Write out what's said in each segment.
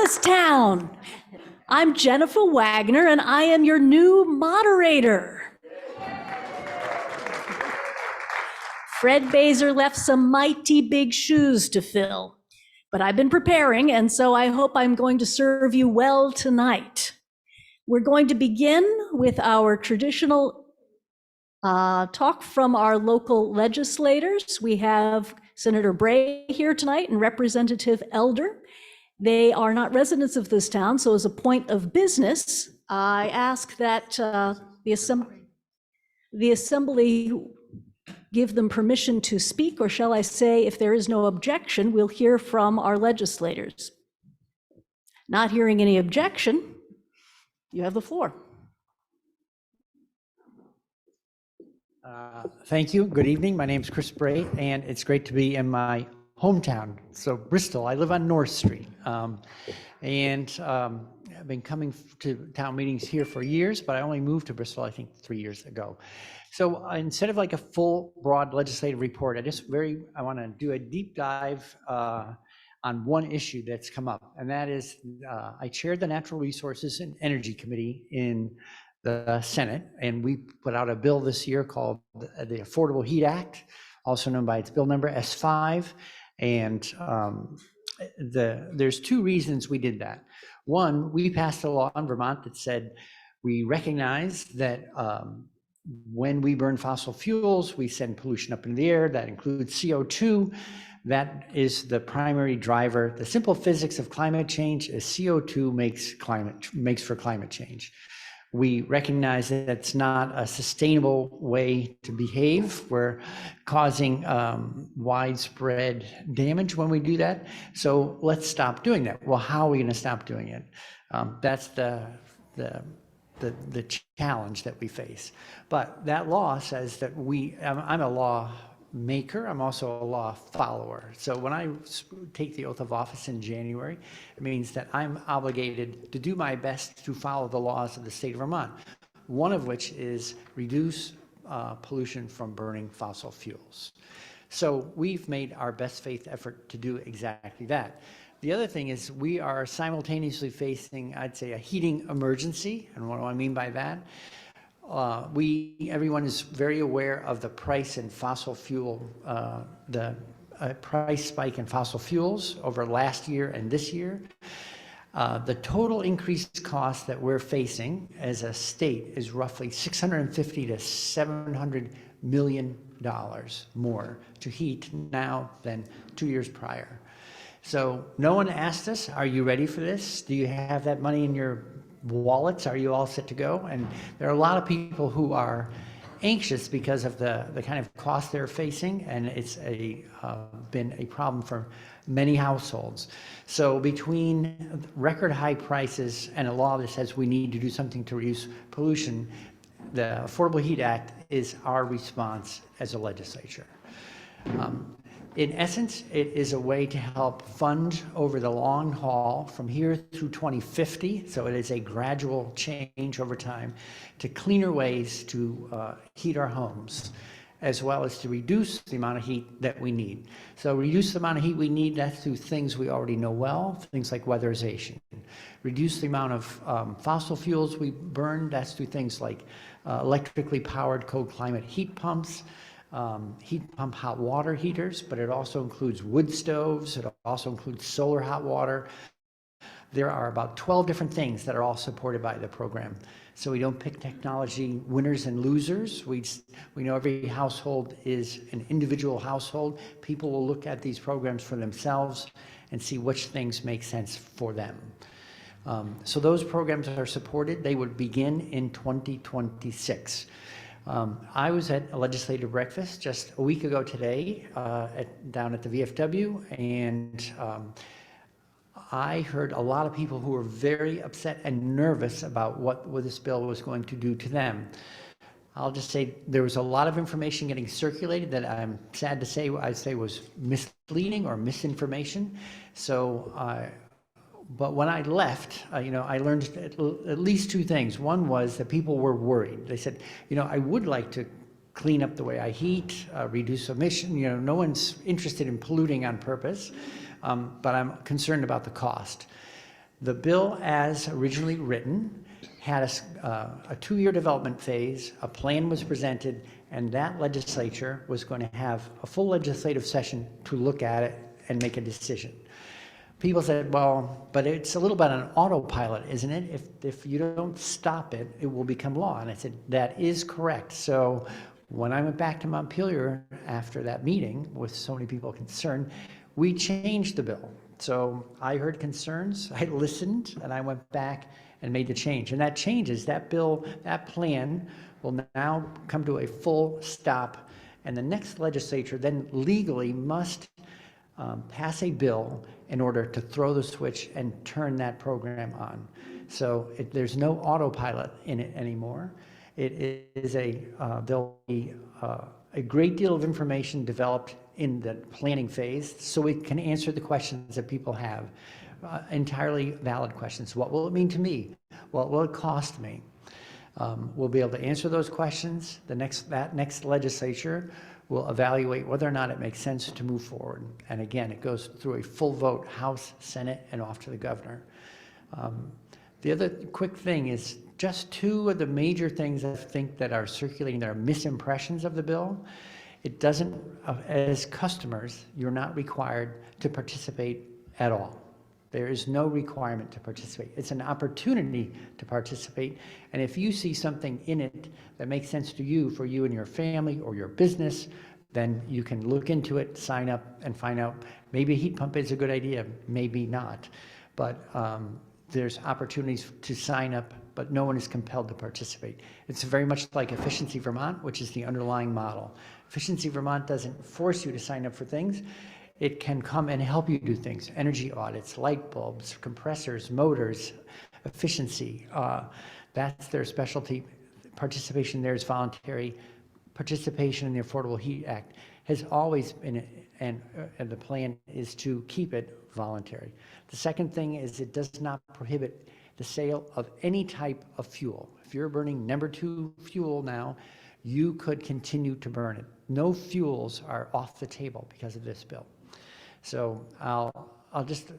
this town. I'm Jennifer Wagner, and I am your new moderator. Fred Baser left some mighty big shoes to fill, but I've been preparing, and so I hope I'm going to serve you well tonight. We're going to begin with our traditional talk from our local legislators. We have Senator Bray here tonight and Representative Elder. They are not residents of this town, so as a point of business, I ask that the assembly give them permission to speak, or shall I say, if there is no objection, we'll hear from our legislators. Not hearing any objection, you have the floor. Thank you. Good evening. My name is Chris Bray, and it's great to be in my hometown. So Bristol, I live on North Street. I've been coming to town meetings here for years, but I only moved to Bristol, I think, 3 years ago. So instead of like a full, broad legislative report, I want to do a deep dive on one issue that's come up, and that is I chaired the Natural Resources and Energy Committee in the Senate, and we put out a bill this year called the Affordable Heat Act, also known by its bill number S5. And there's two reasons we did that. One, we passed a law in Vermont that said we recognize that when we burn fossil fuels, we send pollution up in the air. That includes CO2. That is the primary driver. The simple physics of climate change is CO2 makes for climate change. We recognize that it's not a sustainable way to behave. We're causing widespread damage when we do that. So let's stop doing that. Well, how are we going to stop doing it? That's the challenge that we face. But that law says that I'm a law maker, I'm also a law follower. So when I take the oath of office in January, it means that I'm obligated to do my best to follow the laws of the state of Vermont, one of which is reduce pollution from burning fossil fuels. So we've made our best faith effort to do exactly that. The other thing is we are simultaneously facing, I'd say, a heating emergency. And what do I mean by that? Everyone is very aware of the price in fossil fuel, the price spike in fossil fuels over last year and this year. The total increased cost that we're facing as a state is roughly $650 to $700 million more to heat now than 2 years prior. So no one asked us, are you ready for this? Do you have that money in your wallets? Are you all set to go? And there are a lot of people who are anxious because of the kind of cost they're facing, and it's been a problem for many households. So between record high prices and a law that says we need to do something to reduce pollution, the Affordable Heat Act is our response as a legislature. In essence, it is a way to help fund over the long haul from here through 2050. So it is a gradual change over time to cleaner ways to heat our homes, as well as to reduce the amount of heat that we need. So reduce the amount of heat we need, that's through things we already know well, things like weatherization. Reduce the amount of fossil fuels we burn, that's through things like electrically powered cold climate heat pumps, heat pump hot water heaters, but it also includes wood stoves. It also includes solar hot water. There are about 12 different things that are all supported by the program. So we don't pick technology winners and losers. We know every household is an individual household. People will look at these programs for themselves and see which things make sense for them. So those programs are supported. They would begin in 2026. I was at a legislative breakfast just a week ago today down at the VFW, and I heard a lot of people who were very upset and nervous about what this bill was going to do to them. I'll just say there was a lot of information getting circulated that I'm sad to say I'd say was misleading or misinformation. So but when I left, I learned at least two things. One was that people were worried. They said, I would like to clean up the way I heat, reduce emission. No one's interested in polluting on purpose, but I'm concerned about the cost. The bill, as originally written, had a 2-year development phase, a plan was presented, and that legislature was going to have a full legislative session to look at it and make a decision. People said, well, but it's a little bit on autopilot, isn't it? If you don't stop it, it will become law. And I said, that is correct. So when I went back to Montpelier after that meeting with so many people concerned, we changed the bill. So I heard concerns, I listened, and I went back and made the change. And that changes, that bill, that plan will now come to a full stop. And the next legislature then legally must pass a bill in order to throw the switch and turn that program on. So there's no autopilot in it anymore. It is there'll be a great deal of information developed in the planning phase so we can answer the questions that people have, entirely valid questions. What will it mean to me? What will it cost me? We'll be able to answer those questions. That next legislature will evaluate whether or not it makes sense to move forward. And again, it goes through a full vote, House, Senate, and off to the governor. The other quick thing is just 2 of the major things I think that are circulating that are misimpressions of the bill. It doesn't, as customers, you're not required to participate at all. There is no requirement to participate. It's an opportunity to participate. And if you see something in it that makes sense to you, for you and your family or your business, then you can look into it, sign up, and find out maybe a heat pump is a good idea, maybe not. But there's opportunities to sign up, but no one is compelled to participate. It's very much like Efficiency Vermont, which is the underlying model. Efficiency Vermont doesn't force you to sign up for things. It can come and help you do things, energy audits, light bulbs, compressors, motors, efficiency. That's their specialty. Participation there is voluntary. Participation in the Affordable Heat Act has always been, and the plan is to keep it voluntary. The second thing is it does not prohibit the sale of any type of fuel. If you're burning number 2 fuel now, you could continue to burn it. No fuels are off the table because of this bill. So I'll just,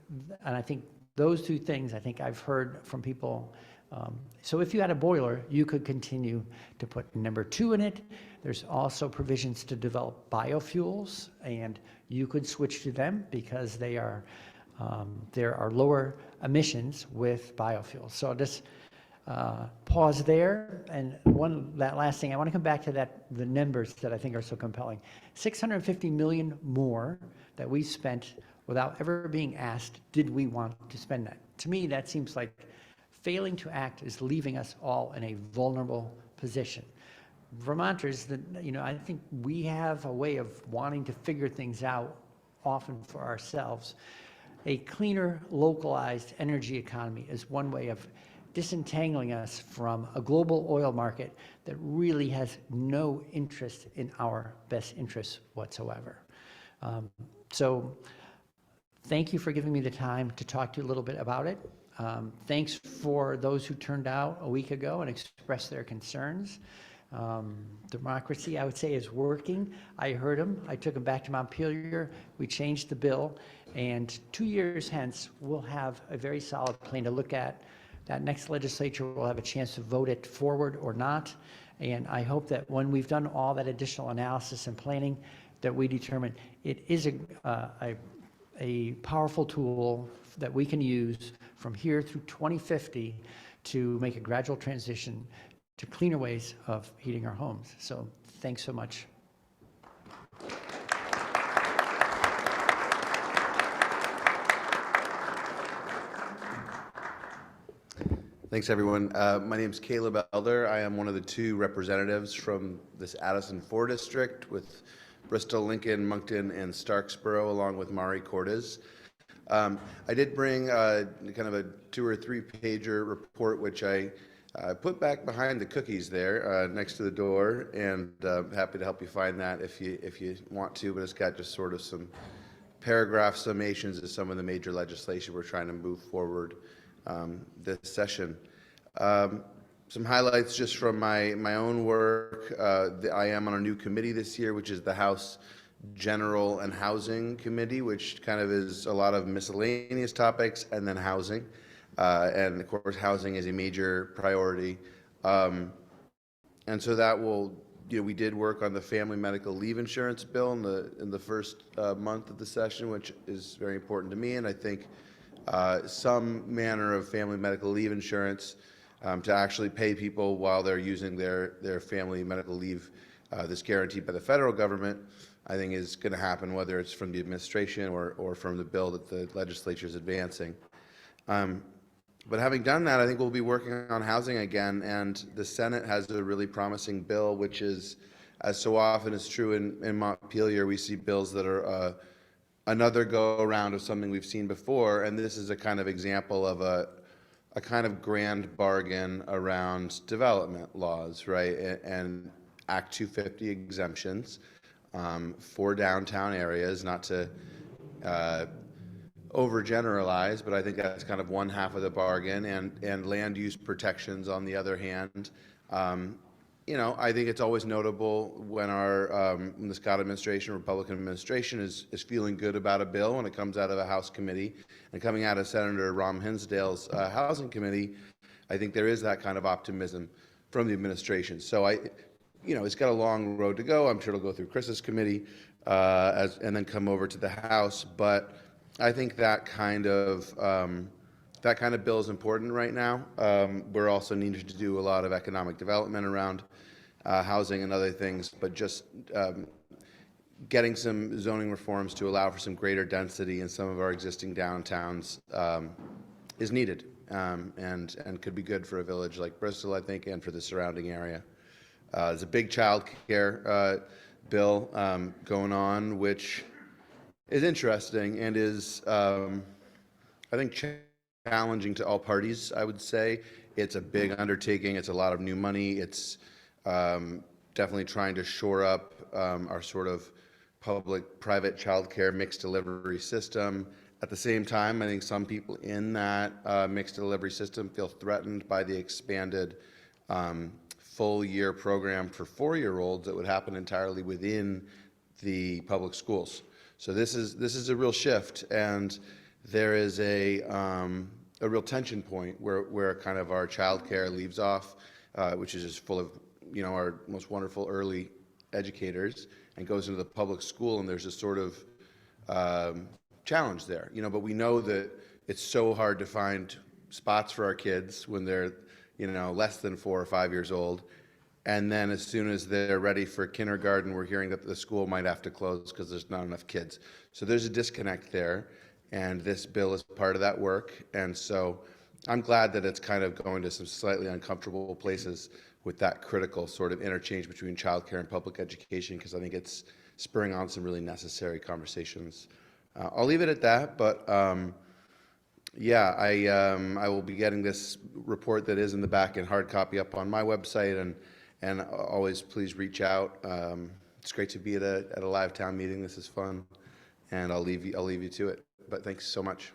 and I think those 2 things I think I've heard from people. So if you had a boiler, you could continue to put number 2 in it. There's also provisions to develop biofuels, and you could switch to them because they are there are lower emissions with biofuels. So I'll just pause there. And that last thing, I want to come back to the numbers that I think are so compelling. $650 million more that we spent without ever being asked, did we want to spend that? To me, that seems like failing to act is leaving us all in a vulnerable position. Vermonters, I think we have a way of wanting to figure things out often for ourselves. A cleaner, localized energy economy is one way of disentangling us from a global oil market that really has no interest in our best interests whatsoever. So thank you for giving me the time to talk to you a little bit about it. Thanks for those who turned out a week ago and expressed their concerns. Democracy, I would say, is working. I heard them. I took them back to Montpelier. We changed the bill. And 2 years hence, we'll have a very solid plan to look at. That next legislature will have a chance to vote it forward or not. And I hope that when we've done all that additional analysis and planning, that we determine it is a powerful tool that we can use from here through 2050 to make a gradual transition to cleaner ways of heating our homes. So thanks so much. Thanks, everyone. My name is Caleb Elder. I am one of the 2 representatives from this Addison 4 district with Bristol, Lincoln, Moncton, and Starksboro, along with Mari Cortez. I did bring kind of a 2 or 3 pager report, which I put back behind the cookies there next to the door, and happy to help you find that if you want to, but it's got just sort of some paragraph summations of some of the major legislation we're trying to move forward this session. Some highlights just from my own work. I am on a new committee this year, which is the House General and Housing Committee, which kind of is a lot of miscellaneous topics and then housing. and of course, housing is a major priority. And so that will, we did work on the family medical leave insurance bill in the first month of the session, which is very important to me. And I think some manner of family medical leave insurance to actually pay people while they're using their family medical leave that's guaranteed by the federal government, I think is going to happen, whether it's from the administration or from the bill that the legislature is advancing. But having done that, I think we'll be working on housing again, and the Senate has a really promising bill, which is, as so often is true in Montpelier, we see bills that are another go-around of something we've seen before, and this is a kind of example of a kind of grand bargain around development laws, right, and Act 250 exemptions for downtown areas, not to overgeneralize, but I think that's kind of one half of the bargain, and land use protections on the other hand. I think it's always notable when when the Scott administration, Republican administration, is feeling good about a bill when it comes out of a House committee, and coming out of Senator Rom Hinsdale's Housing Committee, I think there is that kind of optimism from the administration. So it's got a long road to go. I'm sure it'll go through Chris's committee and then come over to the House, but I think that kind of bill is important right now. We're also needing to do a lot of economic development around housing and other things, but just getting some zoning reforms to allow for some greater density in some of our existing downtowns is needed, and could be good for a village like Bristol, I think, and for the surrounding area. There's a big child care bill going on, which is interesting and is, I think, challenging to all parties, I would say. It's a big undertaking. It's a lot of new money. It's definitely trying to shore up our sort of public-private childcare mixed delivery system. At the same time, I think some people in that mixed delivery system feel threatened by the expanded full-year program for 4-year-olds that would happen entirely within the public schools. So this is a real shift, and there is a real tension point where kind of our child care leaves off, which is just full of our most wonderful early educators, and goes into the public school, and there's a sort of challenge there. But we know that it's so hard to find spots for our kids when they're less than 4 or 5 years old. And then as soon as they're ready for kindergarten, we're hearing that the school might have to close because there's not enough kids. So there's a disconnect there, and this bill is part of that work. And so I'm glad that it's kind of going to some slightly uncomfortable places with that critical sort of interchange between childcare and public education, because I think it's spurring on some really necessary conversations. I'll leave it at that, but yeah, I will be getting this report that is in the back in hard copy up on my website, and always please reach out. It's great to be at a live town meeting. This is fun, and I'll leave you to it. But thanks so much.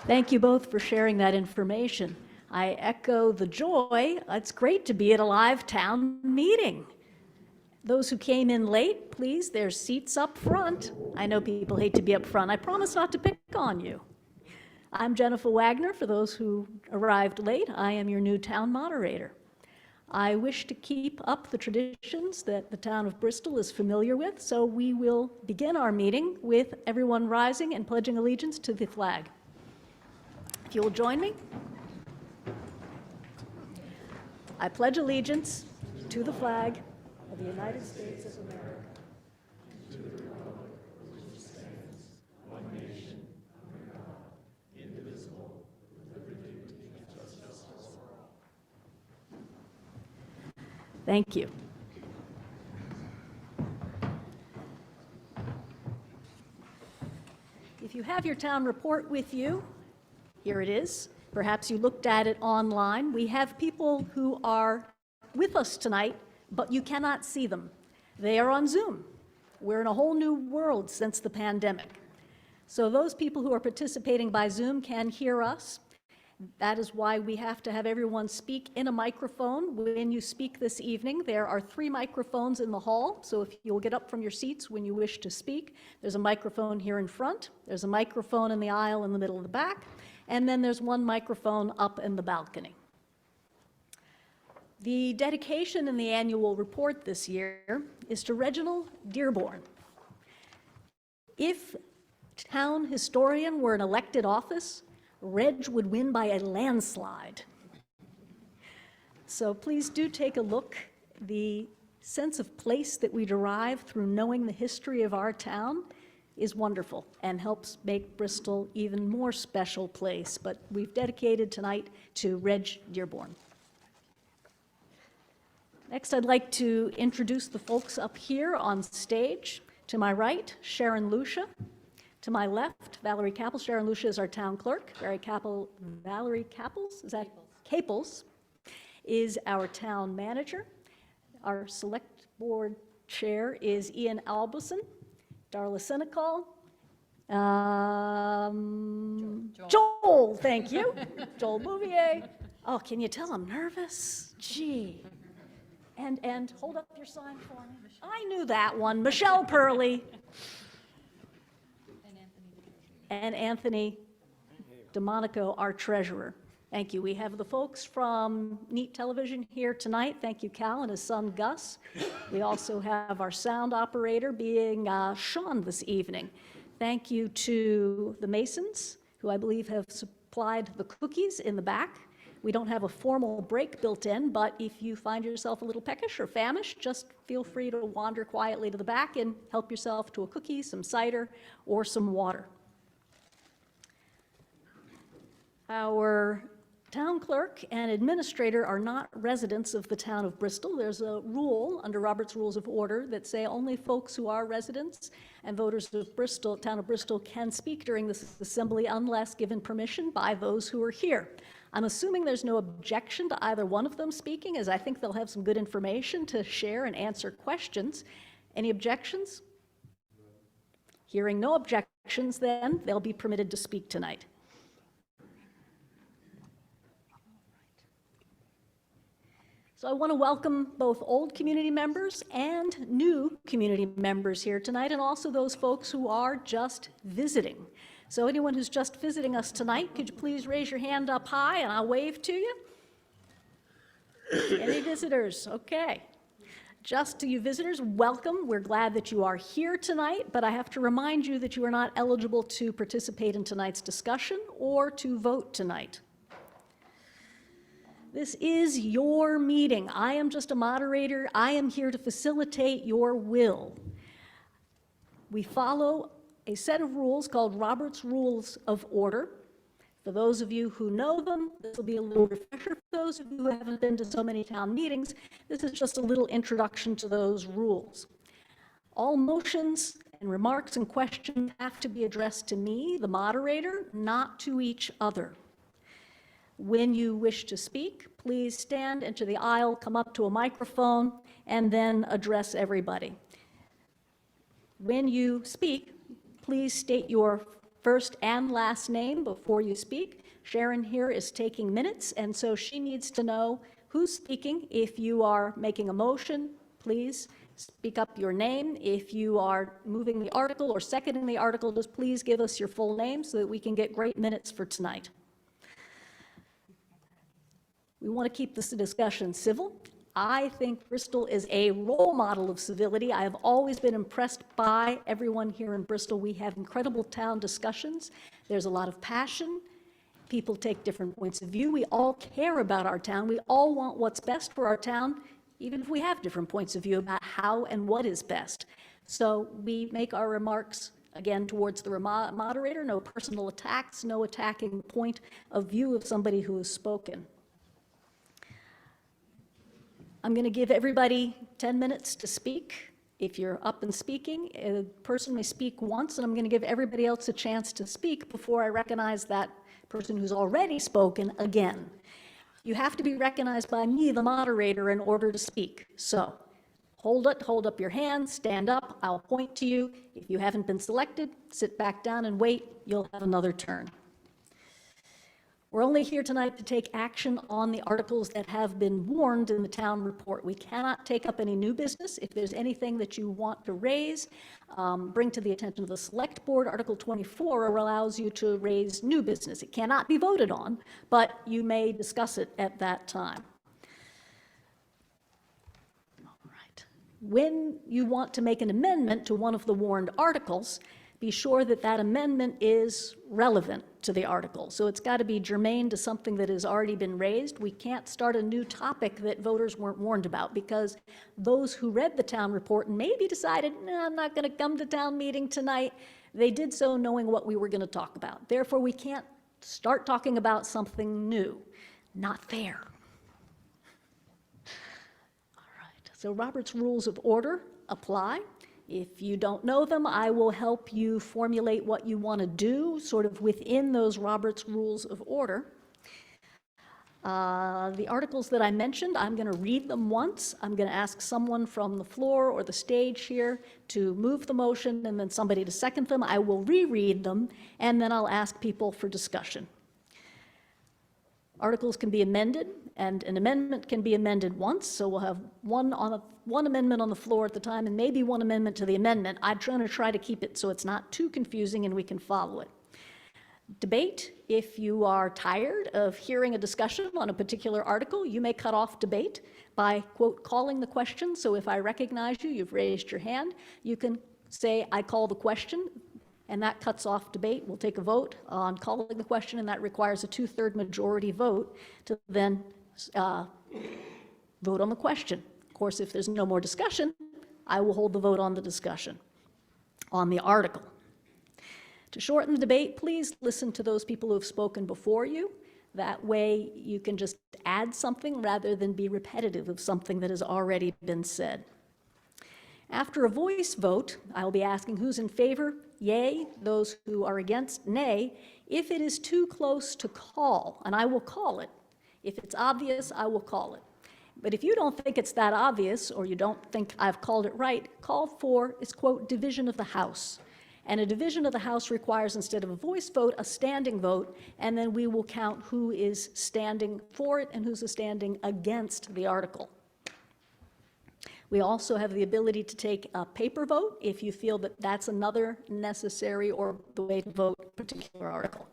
Thank you both for sharing that information. I echo the joy. It's great to be at a live town meeting. Those who came in late, please, there's seats up front. I know people hate to be up front. I promise not to pick on you. I'm Jennifer Wagner. For those who arrived late, I am your new town moderator. I wish to keep up the traditions that the town of Bristol is familiar with, so we will begin our meeting with everyone rising and pledging allegiance to the flag. If you will join me. I pledge allegiance to the flag of the United States of America. Thank you. If you have your town report with you, here it is. Perhaps you looked at it online. We have people who are with us tonight, but you cannot see them. They are on Zoom. We're in a whole new world since the pandemic. So those people who are participating by Zoom can hear us, That is why we have to have everyone speak in a microphone when you speak this evening. There are 3 microphones in the hall, so if you'll get up from your seats when you wish to speak, there's a microphone here in front, there's a microphone in the aisle in the middle of the back, and then there's 1 microphone up in the balcony. The dedication in the annual report this year is to Reginald Dearborn. If town historian were an elected office, Reg would win by a landslide. So please do take a look. The sense of place that we derive through knowing the history of our town is wonderful and helps make Bristol even more special place. But we've dedicated tonight to Reg Dearborn. Next, I'd like to introduce the folks up here on stage. To my right, Sharon Lucia. To my left, Valerie Capples. Sharon Lucia is our town clerk. Valerie Capples, is that? Caples is our town manager. Our select board chair is Ian Albison. Darla Senecal. Joel, thank you. Joel Bouvier. Oh, can you tell I'm nervous? Gee. And hold up your sign for me. I knew that one. Michelle Purley. And Anthony DeMonico, our treasurer. Thank you. We have the folks from Neat Television here tonight. Thank you, Cal and his son, Gus. We also have our sound operator being Sean this evening. Thank you to the Masons, who I believe have supplied the cookies in the back. We don't have a formal break built in, but if you find yourself a little peckish or famished, just feel free to wander quietly to the back and help yourself to a cookie, some cider, or some water. Our town clerk and administrator are not residents of the town of Bristol. There's a rule under Robert's Rules of Order that say only folks who are residents and voters of Bristol, town of Bristol, can speak during this assembly unless given permission by those who are here. I'm assuming there's no objection to either one of them speaking, as I think they'll have some good information to share and answer questions. Any objections? Hearing no objections, then they'll be permitted to speak tonight. So I want to welcome both old community members and new community members here tonight, and also those folks who are just visiting. So anyone who's just visiting us tonight, could you please raise your hand up high and I'll wave to you? Any visitors? Okay. Just to you visitors, welcome. We're glad that you are here tonight, but I have to remind you that you are not eligible to participate in tonight's discussion or to vote tonight. This is your meeting. I am just a moderator. I am here to facilitate your will. We follow a set of rules called Robert's Rules of Order. For those of you who know them, this will be a little refresher. For those of you who haven't been to so many town meetings, this is just a little introduction to those rules. All motions and remarks and questions have to be addressed to me, the moderator, not to each other. When you wish to speak, please stand into the aisle, come up to a microphone, and then address everybody. When you speak, please state your first and last name before you speak. Sharon here is taking minutes, and so she needs to know who's speaking. If you are making a motion, please speak up your name. If you are moving the article or seconding the article, just please give us your full name so that we can get great minutes for tonight. We want to keep this discussion civil. I think Bristol is a role model of civility. I have always been impressed by everyone here in Bristol. We have incredible town discussions. There's a lot of passion. People take different points of view. We all care about our town. We all want what's best for our town, even if we have different points of view about how and what is best. So we make our remarks, again, towards the moderator. No personal attacks, no attacking the point of view of somebody who has spoken. I'm going to give everybody 10 minutes to speak. If you're up and speaking, a person may speak once, and I'm going to give everybody else a chance to speak before I recognize that person who's already spoken again. You have to be recognized by me, the moderator, in order to speak. So hold up your hand, stand up, I'll point to you. If you haven't been selected, sit back down and wait. You'll have another turn. We're only here tonight to take action on the articles that have been warned in the town report. We cannot take up any new business. If there's anything that you want to raise, bring to the attention of the Select Board. Article 24 allows you to raise new business. It cannot be voted on, but you may discuss it at that time. All right. When you want to make an amendment to one of the warned articles, be sure that that amendment is relevant to the article. So it's got to be germane to something that has already been raised. We can't start a new topic that voters weren't warned about, because those who read the town report and maybe decided, "Nah, I'm not going to come to town meeting tonight," they did so knowing what we were going to talk about. Therefore, we can't start talking about something new. Not fair. All right, so Robert's Rules of Order apply. If you don't know them, I will help you formulate what you want to do sort of within those Robert's Rules of Order. The articles that I mentioned, I'm going to read them once. I'm going to ask someone from the floor or the stage here to move the motion, and then somebody to second them. I will reread them, and then I'll ask people for discussion. Articles can be amended, and an amendment can be amended once, so we'll have one amendment on the floor at the time, and maybe one amendment to the amendment. I'm trying to try to keep it so it's not too confusing and we can follow it. Debate, if you are tired of hearing a discussion on a particular article, you may cut off debate by, quote, calling the question. So if I recognize you, you've raised your hand, you can say, "I call the question," and that cuts off debate. We'll take a vote on calling the question, and that requires a 2/3 majority vote to then vote on the question. Of course, if there's no more discussion, I will hold the vote on the discussion on the article. To shorten the debate, please listen to those people who have spoken before you. That way you can just add something rather than be repetitive of something that has already been said. After a voice vote, I will be asking who's in favor, yay, those who are against, nay, if it is too close to call, and I will call it. If it's obvious, I will call it. But if you don't think it's that obvious, or you don't think I've called it right, call for is, quote, division of the House. And a division of the House requires, instead of a voice vote, a standing vote, and then we will count who is standing for it and who's standing against the article. We also have the ability to take a paper vote if you feel that that's another necessary or the way to vote a particular article.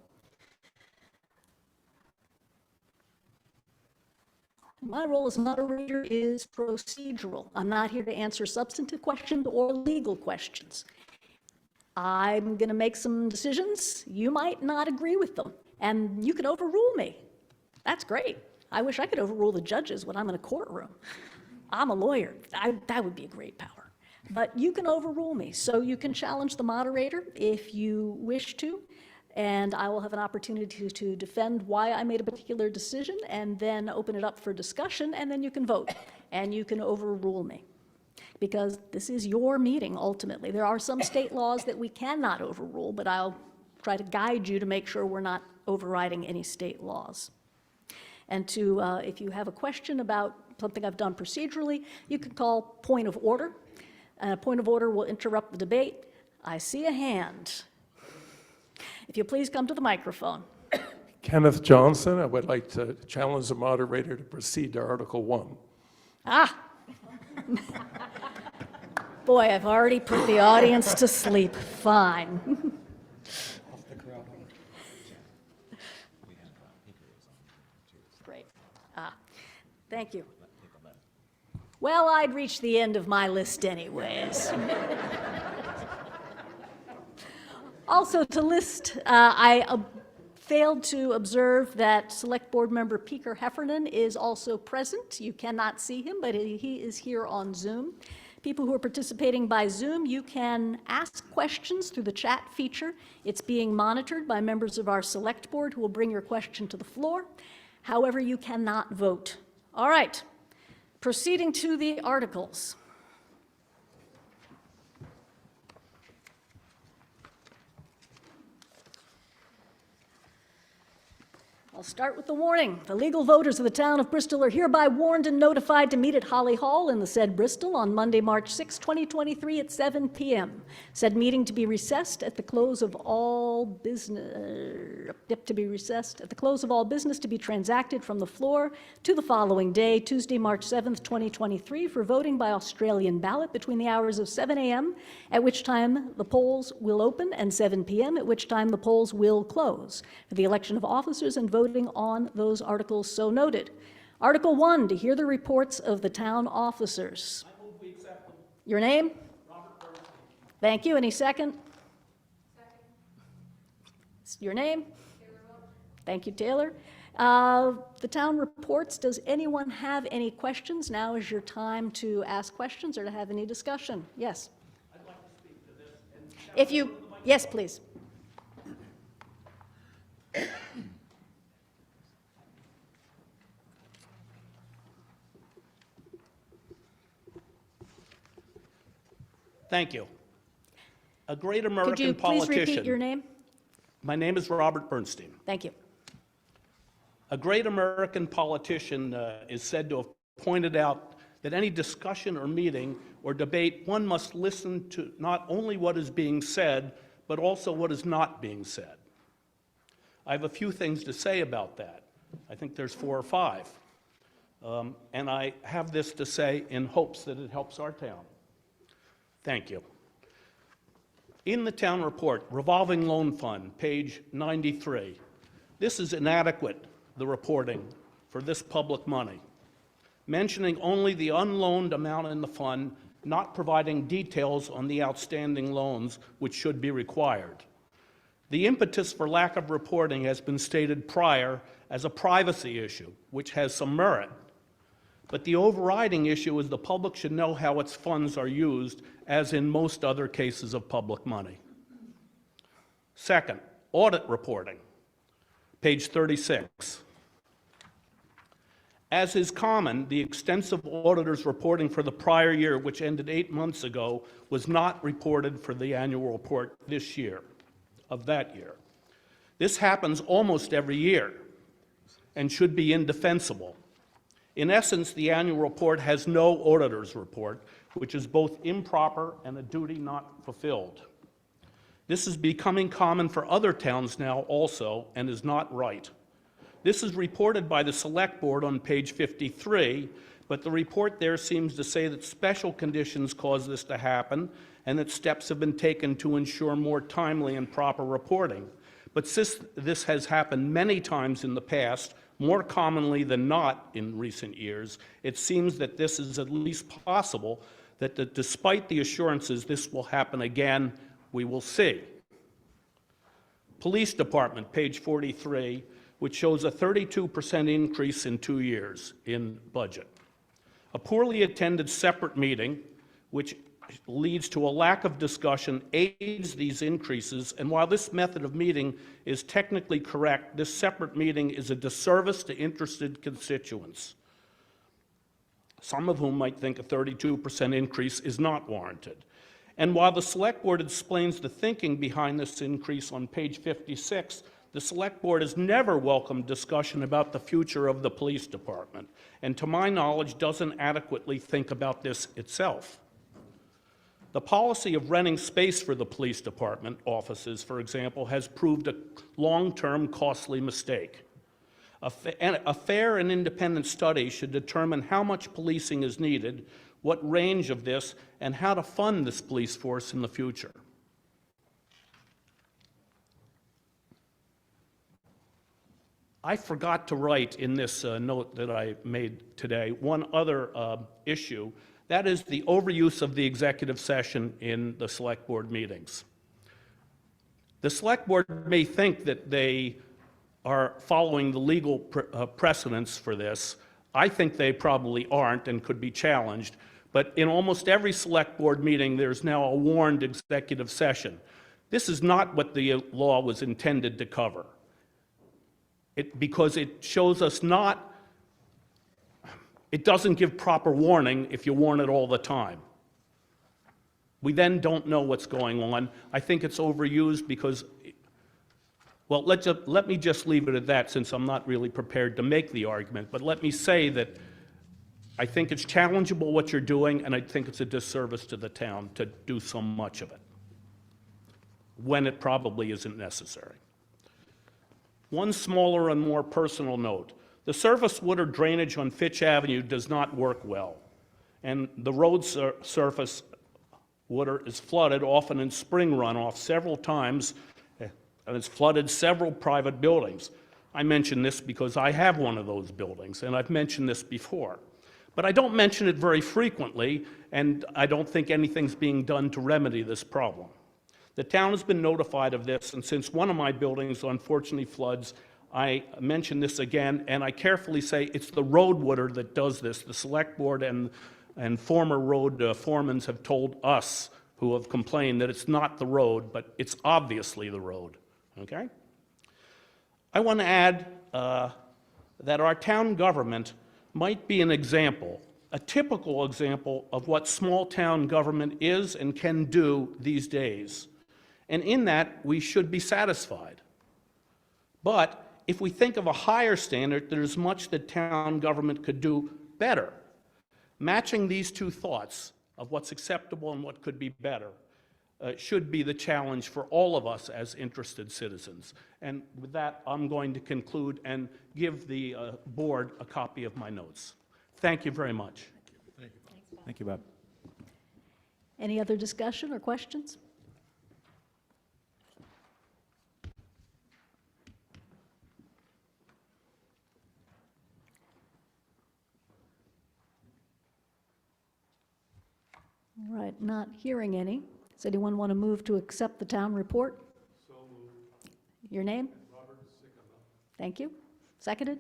My role as moderator is procedural. I'm not here to answer substantive questions or legal questions. I'm going to make some decisions. You might not agree with them, and you can overrule me. That's great. I wish I could overrule the judges when I'm in a courtroom. I'm a lawyer. That would be a great power. But you can overrule me, so you can challenge the moderator if you wish to, and I will have an opportunity to defend why I made a particular decision, and then open it up for discussion, and then you can vote, and you can overrule me. Because this is your meeting, ultimately. There are some state laws that we cannot overrule, but I'll try to guide you to make sure we're not overriding any state laws. And if you have a question about something I've done procedurally, you can call point of order. And a point of order will interrupt the debate. I see a hand. If you please come to the microphone. Kenneth Johnson, I would like to challenge the moderator to proceed to Article 1. Ah! Boy, I've already put the audience to sleep. Fine. Great. Thank you. Well, I'd reached the end of my list anyways. Also to list, I failed to observe that Select Board Member Peter Heffernan is also present. You cannot see him, but he is here on Zoom. People who are participating by Zoom, you can ask questions through the chat feature. It's being monitored by members of our Select Board who will bring your question to the floor. However, you cannot vote. All right, proceeding to the articles. I'll start with the warning. The legal voters of the town of Bristol are hereby warned and notified to meet at Holly Hall in the said Bristol on Monday, March 6, 2023 at 7 p.m. Said meeting to be recessed at the close of all business, to be transacted from the floor to the following day, Tuesday, March 7th, 2023, for voting by Australian ballot between the hours of 7 a.m., at which time the polls will open, and 7 p.m., at which time the polls will close, for the election of officers and voting on those articles so noted. Article 1, to hear the reports of the town officers. I move we accept them. Your name? Robert Bernstein. Thank you. Any second? Second. Your name? Taylor. Thank you, Taylor. The town reports. Does anyone have any questions? Now is your time to ask questions or to have any discussion. Yes. I'd like to speak to this. If you, yes, please. Thank you. A great Could American you please politician. repeat your name? My name is Robert Bernstein. Thank you. A great American politician is said to have pointed out that any discussion or meeting or debate, one must listen to not only what is being said, but also what is not being said. I have a few things to say about that. I think there's 4 or 5. And I have this to say in hopes that it helps our town. Thank you. In the town report, revolving loan fund, page 93, this is inadequate, the reporting for this public money, mentioning only the unloaned amount in the fund, not providing details on the outstanding loans, which should be required. The impetus for lack of reporting has been stated prior as a privacy issue, which has some merit. But the overriding issue is the public should know how its funds are used, as in most other cases of public money. Second, audit reporting, page 36. As is common, the extensive auditor's reporting for the prior year, which ended 8 months ago, was not reported for the annual report this year, of that year. This happens almost every year and should be indefensible. In essence, the annual report has no auditor's report, which is both improper and a duty not fulfilled. This is becoming common for other towns now also and is not right. This is reported by the Select Board on page 53, but the report there seems to say that special conditions cause this to happen and that steps have been taken to ensure more timely and proper reporting. But since this has happened many times in the past, more commonly than not in recent years, it seems that this is at least possible, that despite the assurances this will happen again, we will see. Police Department, page 43, which shows a 32% increase in 2 years in budget. A poorly attended separate meeting, which leads to a lack of discussion, aids these increases, and while this method of meeting is technically correct, this separate meeting is a disservice to interested constituents, some of whom might think a 32% increase is not warranted. And while the Select Board explains the thinking behind this increase on page 56, the Select Board has never welcomed discussion about the future of the police department, and to my knowledge doesn't adequately think about this itself. The policy of renting space for the police department offices, for example, has proved a long-term costly mistake. A fair and independent study should determine how much policing is needed, what range of this, and how to fund this police force in the future. I forgot to write in this note that I made today one other issue. That is the overuse of the executive session in the Select Board meetings. The Select Board may think that they are following the legal precedents for this. I think they probably aren't and could be challenged, but in almost every Select Board meeting, there's now a warned executive session. This is not what the law was intended to cover, because it shows us not. It doesn't give proper warning if you warn it all the time. We then don't know what's going on. I think it's overused because Well, let me just leave it at that, since I'm not really prepared to make the argument. But let me say that I think it's challengeable what you're doing, and I think it's a disservice to the town to do so much of it, when it probably isn't necessary. One smaller and more personal note. The surface water drainage on Fitch Avenue does not work well, and the road surface water is flooded, often in spring runoff, several times, and it's flooded several private buildings. I mention this because I have one of those buildings, and I've mentioned this before. But I don't mention it very frequently, and I don't think anything's being done to remedy this problem. The town has been notified of this, and since one of my buildings unfortunately floods, I mention this again, and I carefully say it's the road water that does this. The select board and former road foremans have told us, who have complained, that it's not the road, but it's obviously the road, okay? I want to add that our town government might be an example, a typical example of what small town government is and can do these days. And in that, we should be satisfied. But if we think of a higher standard, there's much that town government could do better. Matching these two thoughts of what's acceptable and what could be better should be the challenge for all of us as interested citizens. And with that, I'm going to conclude and give the board a copy of my notes. Thank you very much. Thank you, Bob. Any other discussion or questions? All right, not hearing any. Does anyone want to move to accept the town report? So moved. Your name? Robert Sikkema. Thank you. Seconded?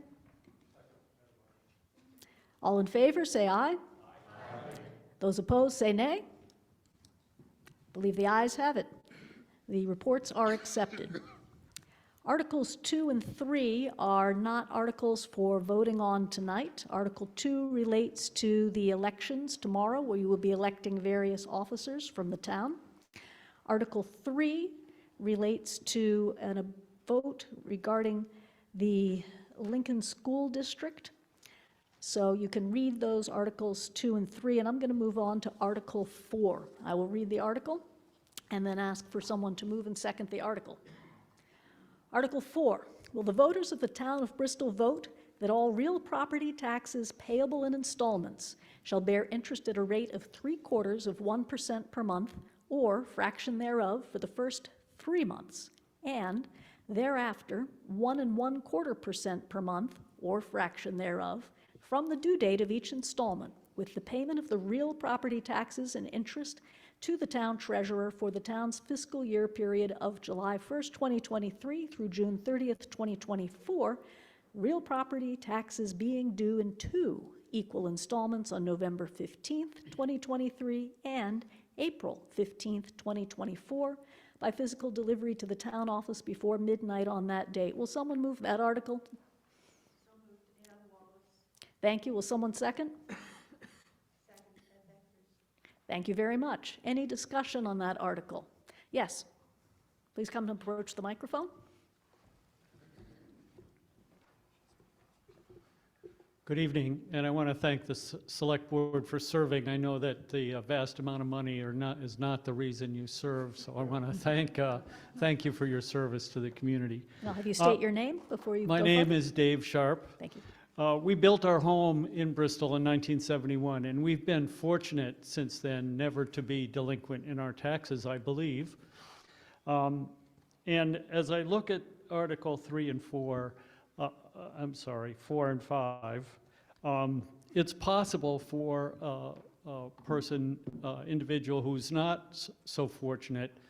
All in favor, say aye. Aye. Those opposed, say nay. Believe the ayes have it. The reports are accepted. Articles 2 and 3 are not articles for voting on tonight. Article 2 relates to the elections tomorrow, where you will be electing various officers from the town. Article 3 relates to a vote regarding the Lincoln School District. So you can read those Articles 2 and 3, and I'm going to move on to Article 4. I will read the article and then ask for someone to move and second the article. Article 4, will the voters of the town of Bristol vote that all real property taxes payable in installments shall bear interest at a rate of 0.75% per month or fraction thereof for the first 3 months, and thereafter 1.25% per month or fraction thereof from the due date of each installment, with the payment of the real property taxes and interest to the town treasurer for the town's fiscal year period of July 1st, 2023 through June 30th, 2024, real property taxes being due in 2 equal installments on November 15th, 2023 and April 15th, 2024 by physical delivery to the town office before midnight on that date. Will someone move that article? So moved. Thank you. Will someone second? Thank you very much. Any discussion on that article? Yes. Please come and approach the microphone. Good evening, and I want to thank the Select Board for serving. I know that the vast amount of money is not the reason you serve, so I want to thank you for your service to the community. Now, have you state your name before you go My name is Dave Sharp. Thank you. We built our home in Bristol in 1971, and we've been fortunate since then never to be delinquent in our taxes, I believe. And as I look at Article 3 and 4, 4 and 5, it's possible for a person, individual who's not so fortunate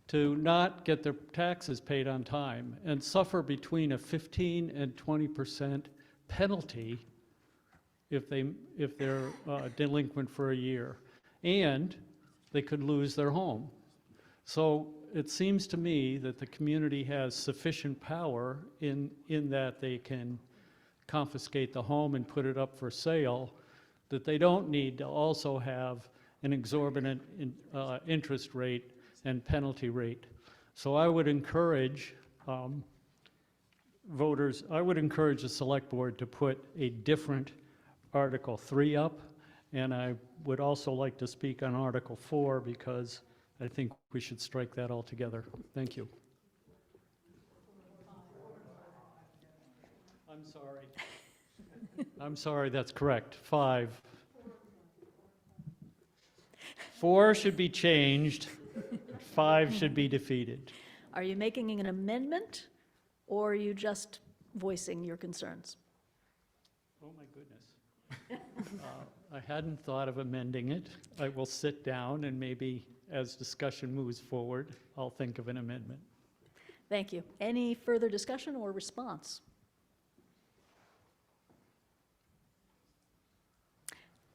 to not get their taxes paid on time and suffer between a 15 and 20% penalty if they're delinquent for a year, and they could lose their home. So it seems to me that the community has sufficient power in that they can confiscate the home and put it up for sale, that they don't need to also have an exorbitant interest rate and penalty rate. So I would encourage voters, I would encourage the select board to put a different Article 3 up, and I would also like to speak on Article 4 because I think we should strike that altogether. Thank you. I'm sorry. I'm sorry, that's correct. 5. 4 should be changed. 5 should be defeated. Are you making an amendment, or are you just voicing your concerns? Oh, my goodness. I hadn't thought of amending it. I will sit down and maybe as discussion moves forward, I'll think of an amendment. Thank you. Any further discussion or response?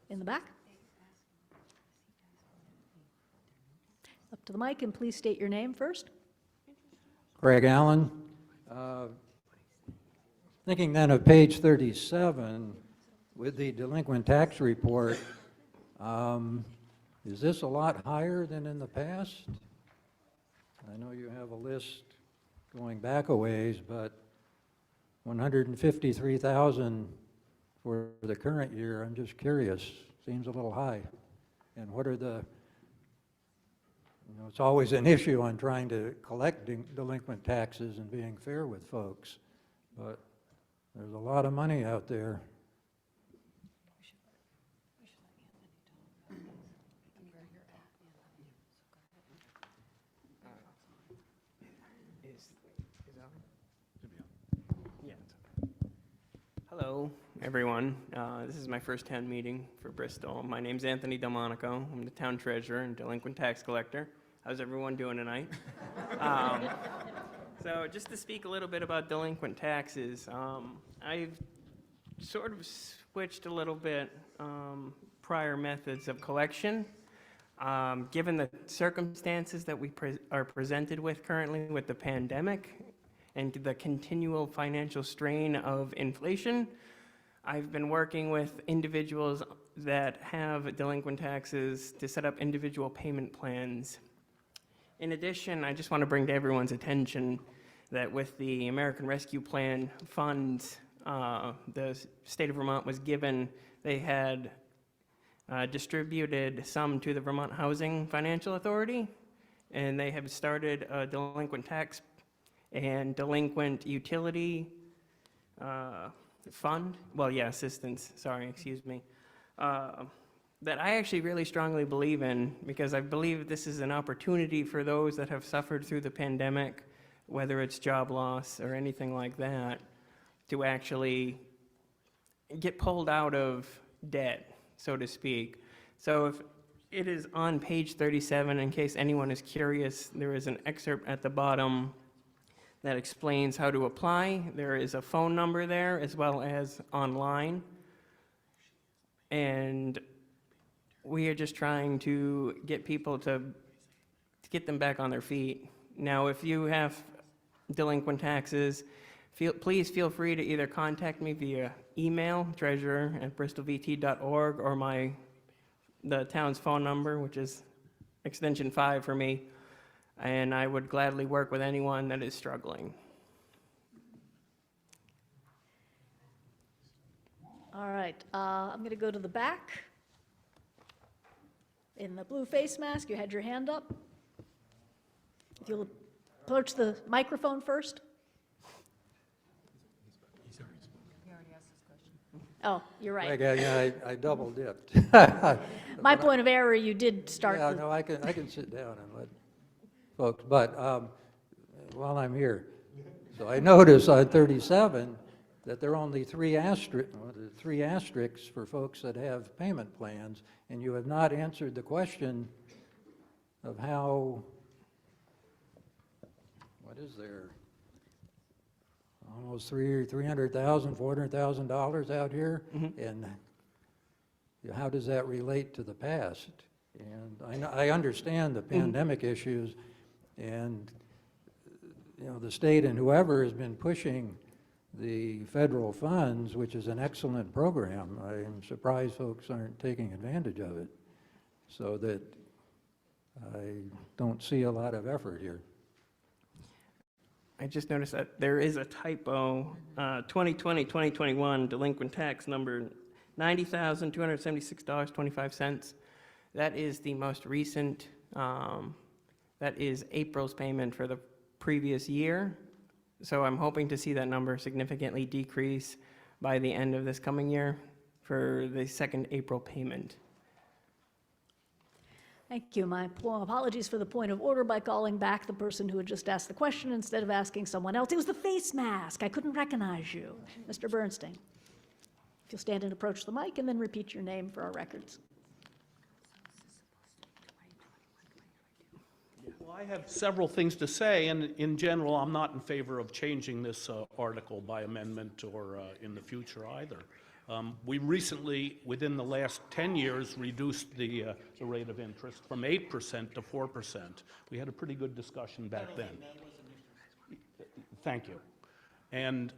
In the back? Up to the mic, and please state your name first. Craig Allen. Thinking then of page 37 with the delinquent tax report, is this a lot higher than in the past? I know you have a list going back a ways, but 153,000 for the current year, I'm just curious, seems a little high. And what are the, it's always an issue on trying to collect delinquent taxes and being fair with folks, but there's a lot of money out there. Hello, everyone. This is my first town meeting for Bristol. My name's Anthony Delmonico. I'm the town treasurer and delinquent tax collector. How's everyone doing tonight? So just to speak a little bit about delinquent taxes, I've sort of switched a little bit prior methods of collection. Given the circumstances that we are presented with currently with the pandemic, and the continual financial strain of inflation, I've been working with individuals that have delinquent taxes to set up individual payment plans. In addition, I just want to bring to everyone's attention that with the American Rescue Plan funds the state of Vermont was given, they had distributed some to the Vermont Housing Financial Authority, and they have started a delinquent tax and delinquent utility fund, assistance, excuse me, that I actually really strongly believe in, because I believe this is an opportunity for those that have suffered through the pandemic, whether it's job loss or anything like that, to actually get pulled out of debt, so to speak. So if it is on page 37, in case anyone is curious, there is an excerpt at the bottom that explains how to apply. There is a phone number there as well as online. And we are just trying to get people to get them back on their feet. Now, if you have delinquent taxes, please feel free to either contact me via email, treasurer@bristolvt.org, or the town's phone number, which is extension 5 for me. And I would gladly work with anyone that is struggling. All right, I'm going to go to the back. In the blue face mask, you had your hand up. If you'll approach the microphone first. Oh, you're right. Yeah, I double dipped. My point of error, you did start. Yeah, no, I can sit down and let folks, but while I'm here, so I notice on 37 that there are only three asterisks for folks that have payment plans, and you have not answered the question of how, what is there, almost $300,000, $400,000 out here, and how does that relate to the past? And I understand the pandemic issues, and the state and whoever has been pushing the federal funds, which is an excellent program. I'm surprised folks aren't taking advantage of it, so that I don't see a lot of effort here. I just noticed that there is a typo. 2020, 2021 delinquent tax number $90,276.25. That is the most recent, that is April's payment for the previous year. So I'm hoping to see that number significantly decrease by the end of this coming year for the second April payment. Thank you. My apologies for the point of order by calling back the person who had just asked the question instead of asking someone else. It was the face mask. I couldn't recognize you. Mr. Bernstein. If you'll stand and approach the mic and then repeat your name for our records. Well, I have several things to say, and in general, I'm not in favor of changing this article by amendment or in the future either. We recently, within the last 10 years, reduced the rate of interest from 8% to 4%. We had a pretty good discussion back then. Thank you. And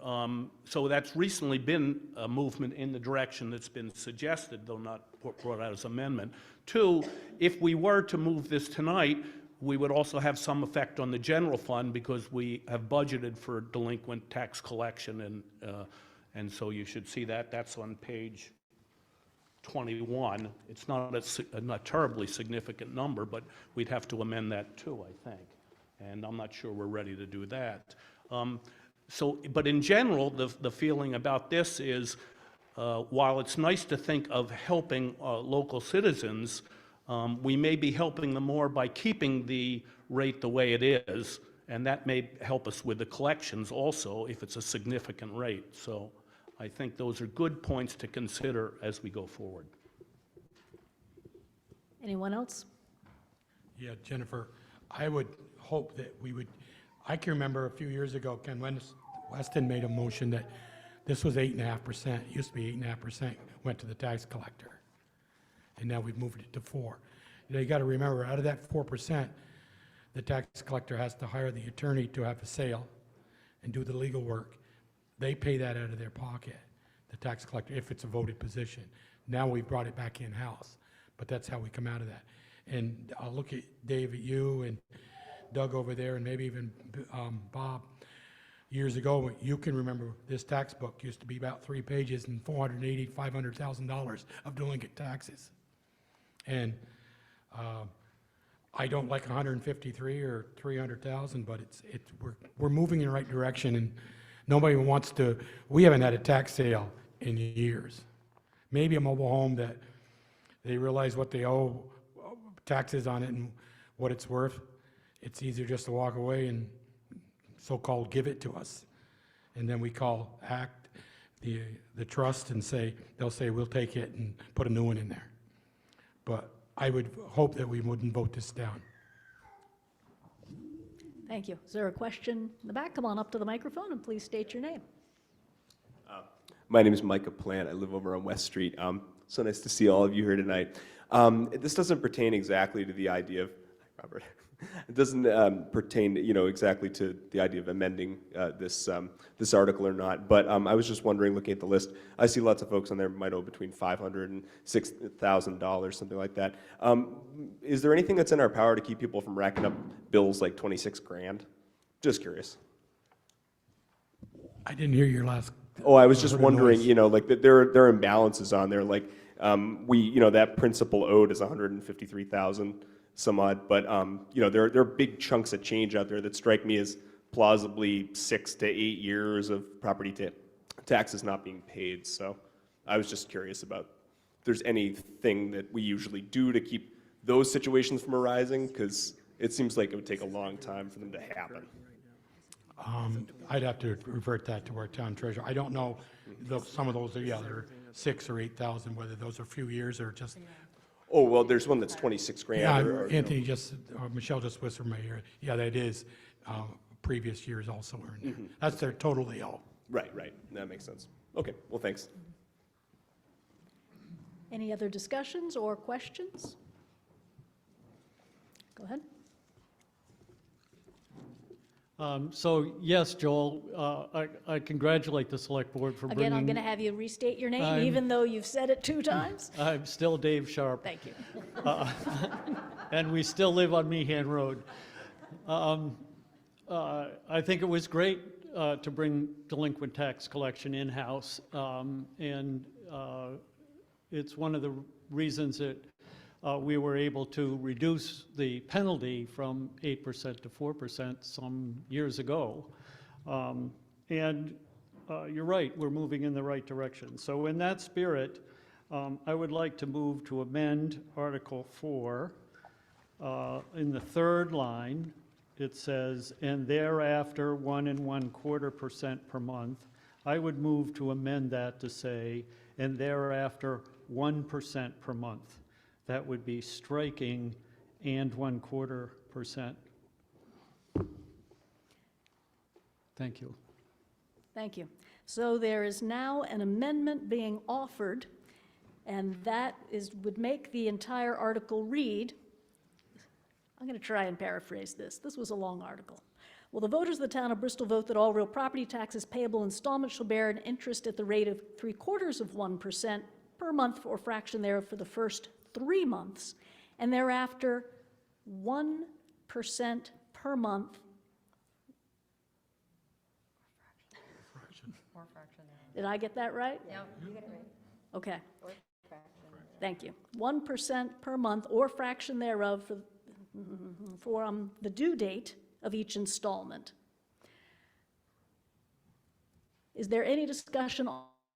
so that's recently been a movement in the direction that's been suggested, though not brought out as amendment. Two, if we were to move this tonight, we would also have some effect on the general fund because we have budgeted for delinquent tax collection, and so you should see that. That's on page 21. It's not a not terribly significant number, but we'd have to amend that too, I think. And I'm not sure we're ready to do that. But in general, the feeling about this is, while it's nice to think of helping local citizens, we may be helping them more by keeping the rate the way it is, and that may help us with the collections also if it's a significant rate. So I think those are good points to consider as we go forward. Anyone else? Yeah, Jennifer, I would hope that we would, I can remember a few years ago, Ken Weston made a motion that this was 8.5%. It used to be 8.5%, went to the tax collector. And now we've moved it to 4%. You got to remember, out of that 4%, the tax collector has to hire the attorney to have a sale and do the legal work. They pay that out of their pocket, the tax collector, if it's a voted position. Now we've brought it back in-house, but that's how we come out of that. And I'll look at Dave, at you, and Doug over there, and maybe even Bob. Years ago, you can remember this tax book used to be about 3 pages and $480,000, $500,000 of delinquent taxes. And I don't like 153 or 300,000, but we're moving in the right direction, and nobody wants to. We haven't had a tax sale in years. Maybe a mobile home that they realize what they owe taxes on it and what it's worth. It's easier just to walk away and so-called give it to us, and then we call ACT, the trust, and they'll say we'll take it and put a new one in there. But I would hope that we wouldn't vote this down. Thank you. Is there a question in the back? Come on up to the microphone and please state your name. My name is Micah Plant. I live over on West Street. So nice to see all of you here tonight. This doesn't pertain exactly to the idea of, Robert, it doesn't pertain, exactly to the idea of amending this article or not. But I was just wondering, looking at the list, I see lots of folks on there might owe between $500 and $6,000, something like that. Is there anything that's in our power to keep people from racking up bills like 26 grand? Just curious. I didn't hear your last. Oh, I was just wondering, like there are imbalances on there. Like that principal owed is 153,000 some odd, but there are big chunks of change out there that strike me as plausibly 6 to 8 years of property taxes not being paid. So I was just curious about if there's anything that we usually do to keep those situations from arising, because it seems like it would take a long time for them to happen. I'd have to revert that to our town treasurer. I don't know, some of those are, they're 6 or 8,000, whether those are a few years or just. Oh, well, there's one that's 26 grand. Yeah, Anthony Michelle just whispered in my ear. Yeah, that is previous years also are in there. That's their total they owe. Right. That makes sense. Okay, well, thanks. Any other discussions or questions? Go ahead. So yes, Joel, I congratulate the select board for bringing. Again, I'm going to have you restate your name, even though you've said it 2 times. I'm still Dave Sharp. Thank you. And we still live on Meehan Road. I think it was great to bring delinquent tax collection in-house, and it's one of the reasons that we were able to reduce the penalty from 8% to 4% some years ago. And you're right, we're moving in the right direction. So in that spirit, I would like to move to amend Article 4. In the third line, it says, and thereafter 1 1/4% per month. I would move to amend that to say, and thereafter 1% per month. That would be striking and 1/4%. Thank you. Thank you. So there is now an amendment being offered, and that would make the entire article read, I'm going to try and paraphrase this. This was a long article. Will the voters of the town of Bristol vote that all real property taxes payable installments shall bear an interest at the rate of 0.75% per month or fraction thereof for the first 3 months, and thereafter 1% per month. Did I get that right? Yeah, you get it right. Okay. Thank you. 1% per month or fraction thereof for the due date of each installment. Is there any discussion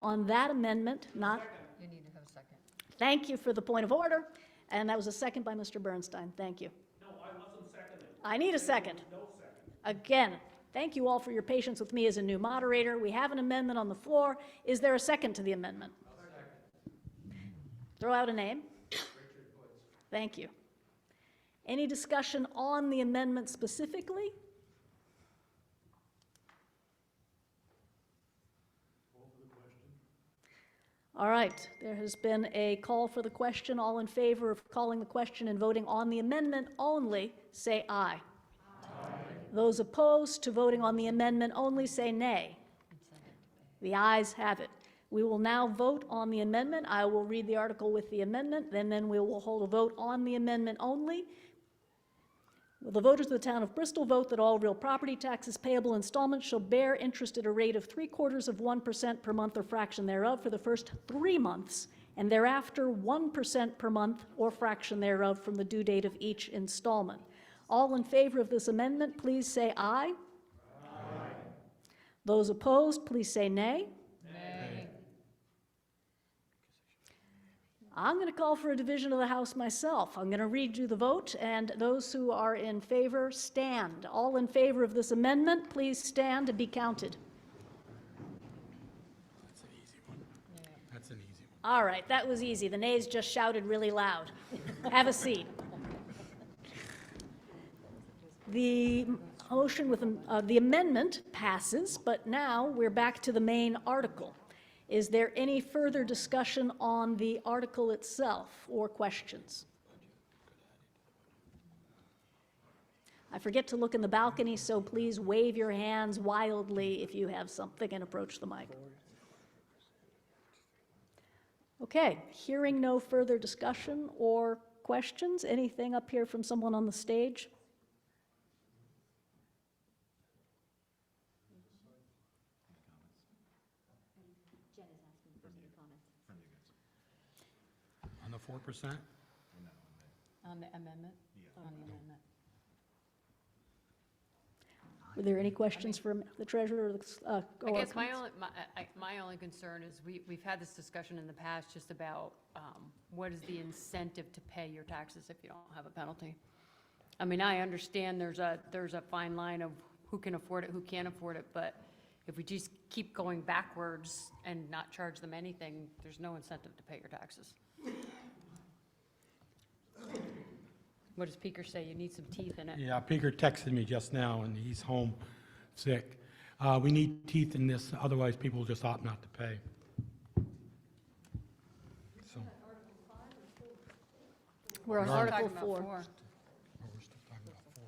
on that amendment? Not. You need to have a second. Thank you for the point of order. And that was a second by Mr. Bernstein. Thank you. No, I wasn't seconding. I need a second. No second. Again, thank you all for your patience with me as a new moderator. We have an amendment on the floor. Is there a second to the amendment? Throw out a name. Thank you. Any discussion on the amendment specifically? All right, there has been a call for the question. All in favor of calling the question and voting on the amendment only, say aye. Those opposed to voting on the amendment only, say nay. The ayes have it. We will now vote on the amendment. I will read the article with the amendment, then we will hold a vote on the amendment only. Will the voters of the town of Bristol vote that all real property taxes payable installments shall bear interest at a rate of 0.75% per month or fraction thereof for the first 3 months, and thereafter 1% per month or fraction thereof from the due date of each installment? All in favor of this amendment, please say aye. Aye. Those opposed, please say nay. Nay. I'm going to call for a division of the House myself. I'm going to read you the vote, and those who are in favor, stand. All in favor of this amendment, please stand and be counted. That's an easy one. That's an easy one. All right, that was easy. The nays just shouted really loud. Have a seat. The motion with the amendment passes, but now we're back to the main article. Is there any further discussion on the article itself or questions? I forget to look in the balcony, so please wave your hands wildly if you have something and approach the mic. Okay, hearing no further discussion or questions, anything up here from someone on the stage? On the 4%? On the amendment? On the amendment. Were there any questions from the treasurer or I guess comments? my only concern is we've had this discussion in the past just about what is the incentive to pay your taxes if you don't have a penalty. I mean, I understand there's a fine line of who can afford it, who can't afford it, but if we just keep going backwards and not charge them anything, there's no incentive to pay your taxes. What does Peter say? You need some teeth in it. Yeah, Peter texted me just now, and he's home sick. We need teeth in this, otherwise people just opt not to pay. So, We're on We're Article talking about 4. oh, we're still talking about 4.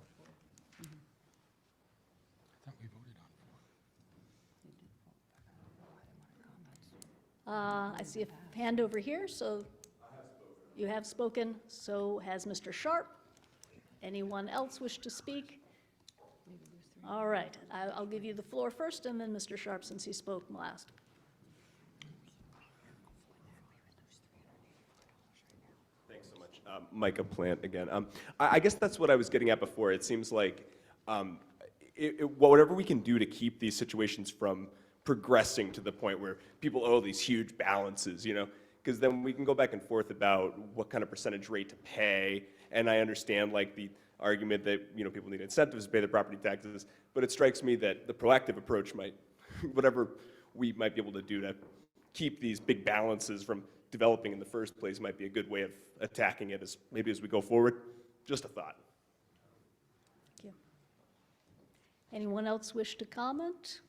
I thought we voted on 4. I see a hand over here, so you have spoken, so has Mr. Sharp. Anyone else wish to speak? All right, I'll give you the floor first, and then Mr. Sharp, since he spoke last. Thanks so much. Micah Plant again. I guess that's what I was getting at before. It seems like whatever we can do to keep these situations from progressing to the point where people owe these huge balances, you know, because then we can go back and forth about what kind of percentage rate to pay. And I understand like the argument that, you know, people need incentives to pay their property taxes, but it strikes me that the proactive approach might, whatever we might be able to do to keep these big balances from developing in the first place might be a good way of attacking it as maybe as we go forward. Just a thought. Thank you. Anyone else wish to comment?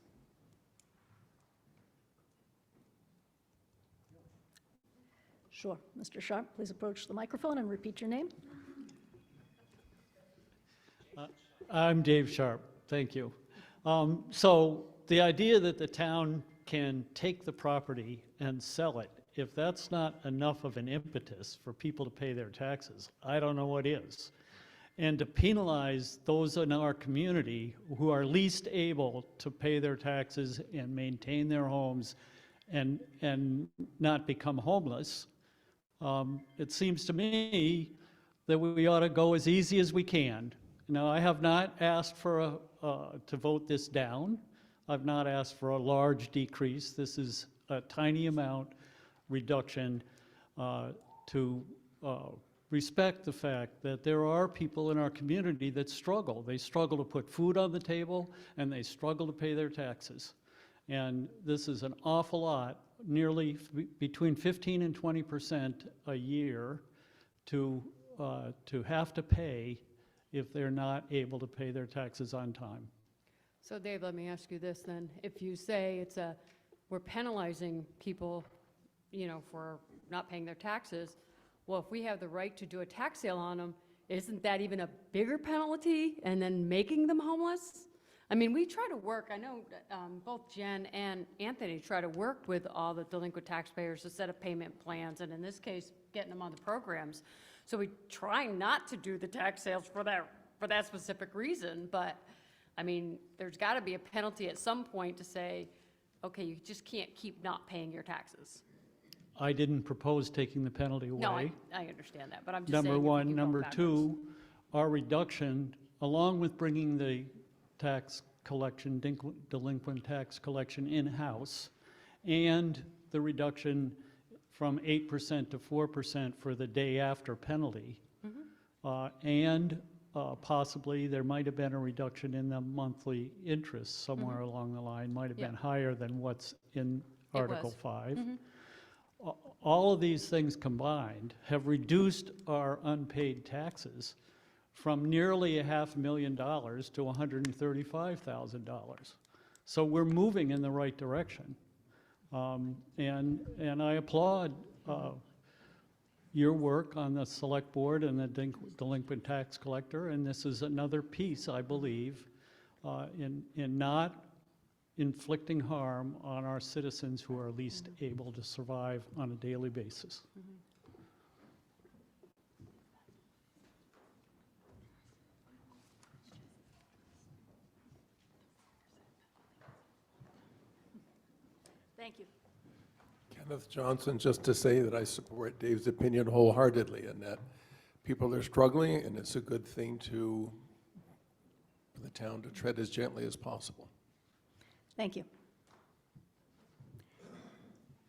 Sure. Mr. Sharp, please approach the microphone and repeat your name. I'm Dave Sharp, thank you. So the idea that the town can take the property and sell it, if that's not enough of an impetus for people to pay their taxes, I don't know what is. And to penalize those in our community who are least able to pay their taxes and maintain their homes and not become homeless, it seems to me that we ought to go as easy as we can. Now, I have not asked for to vote this down. I've not asked for a large decrease. This is a tiny amount reduction to respect the fact that there are people in our community that struggle. They struggle to put food on the table, and they struggle to pay their taxes. And this is an awful lot, nearly between 15 and 20% a year to have to pay if they're not able to pay their taxes on time. So Dave, let me ask you this then. If you say we're penalizing people, you know, for not paying their taxes, well, if we have the right to do a tax sale on them, isn't that even a bigger penalty and then making them homeless? I mean, we try to work, I know both Jen and Anthony try to work with all the delinquent taxpayers to set up payment plans, and in this case, getting them on the programs. So we try not to do the tax sales for that specific reason, but I mean, there's got to be a penalty at some point to say, okay, you just can't keep not paying your taxes. I didn't propose taking the penalty away. No, I understand that, but I'm just saying. Number one. if you go Number backwards. two, our reduction, along with bringing the tax collection, delinquent tax collection in-house, and the reduction from 8% to 4% for the day after penalty, and possibly there might have been a reduction in the monthly interest somewhere along the line, might have been higher than what's in Article 5. All of these things combined have reduced our unpaid taxes from nearly $500,000 to $135,000. So we're moving in the right direction. And I applaud your work on the select board and the delinquent tax collector, and this is another piece, I believe, in not inflicting harm on our citizens who are least able to survive on a daily basis. Thank you. Kenneth Johnson, just to say that I support Dave's opinion wholeheartedly, and that people are struggling, and it's a good thing for the town to tread as gently as possible. Thank you.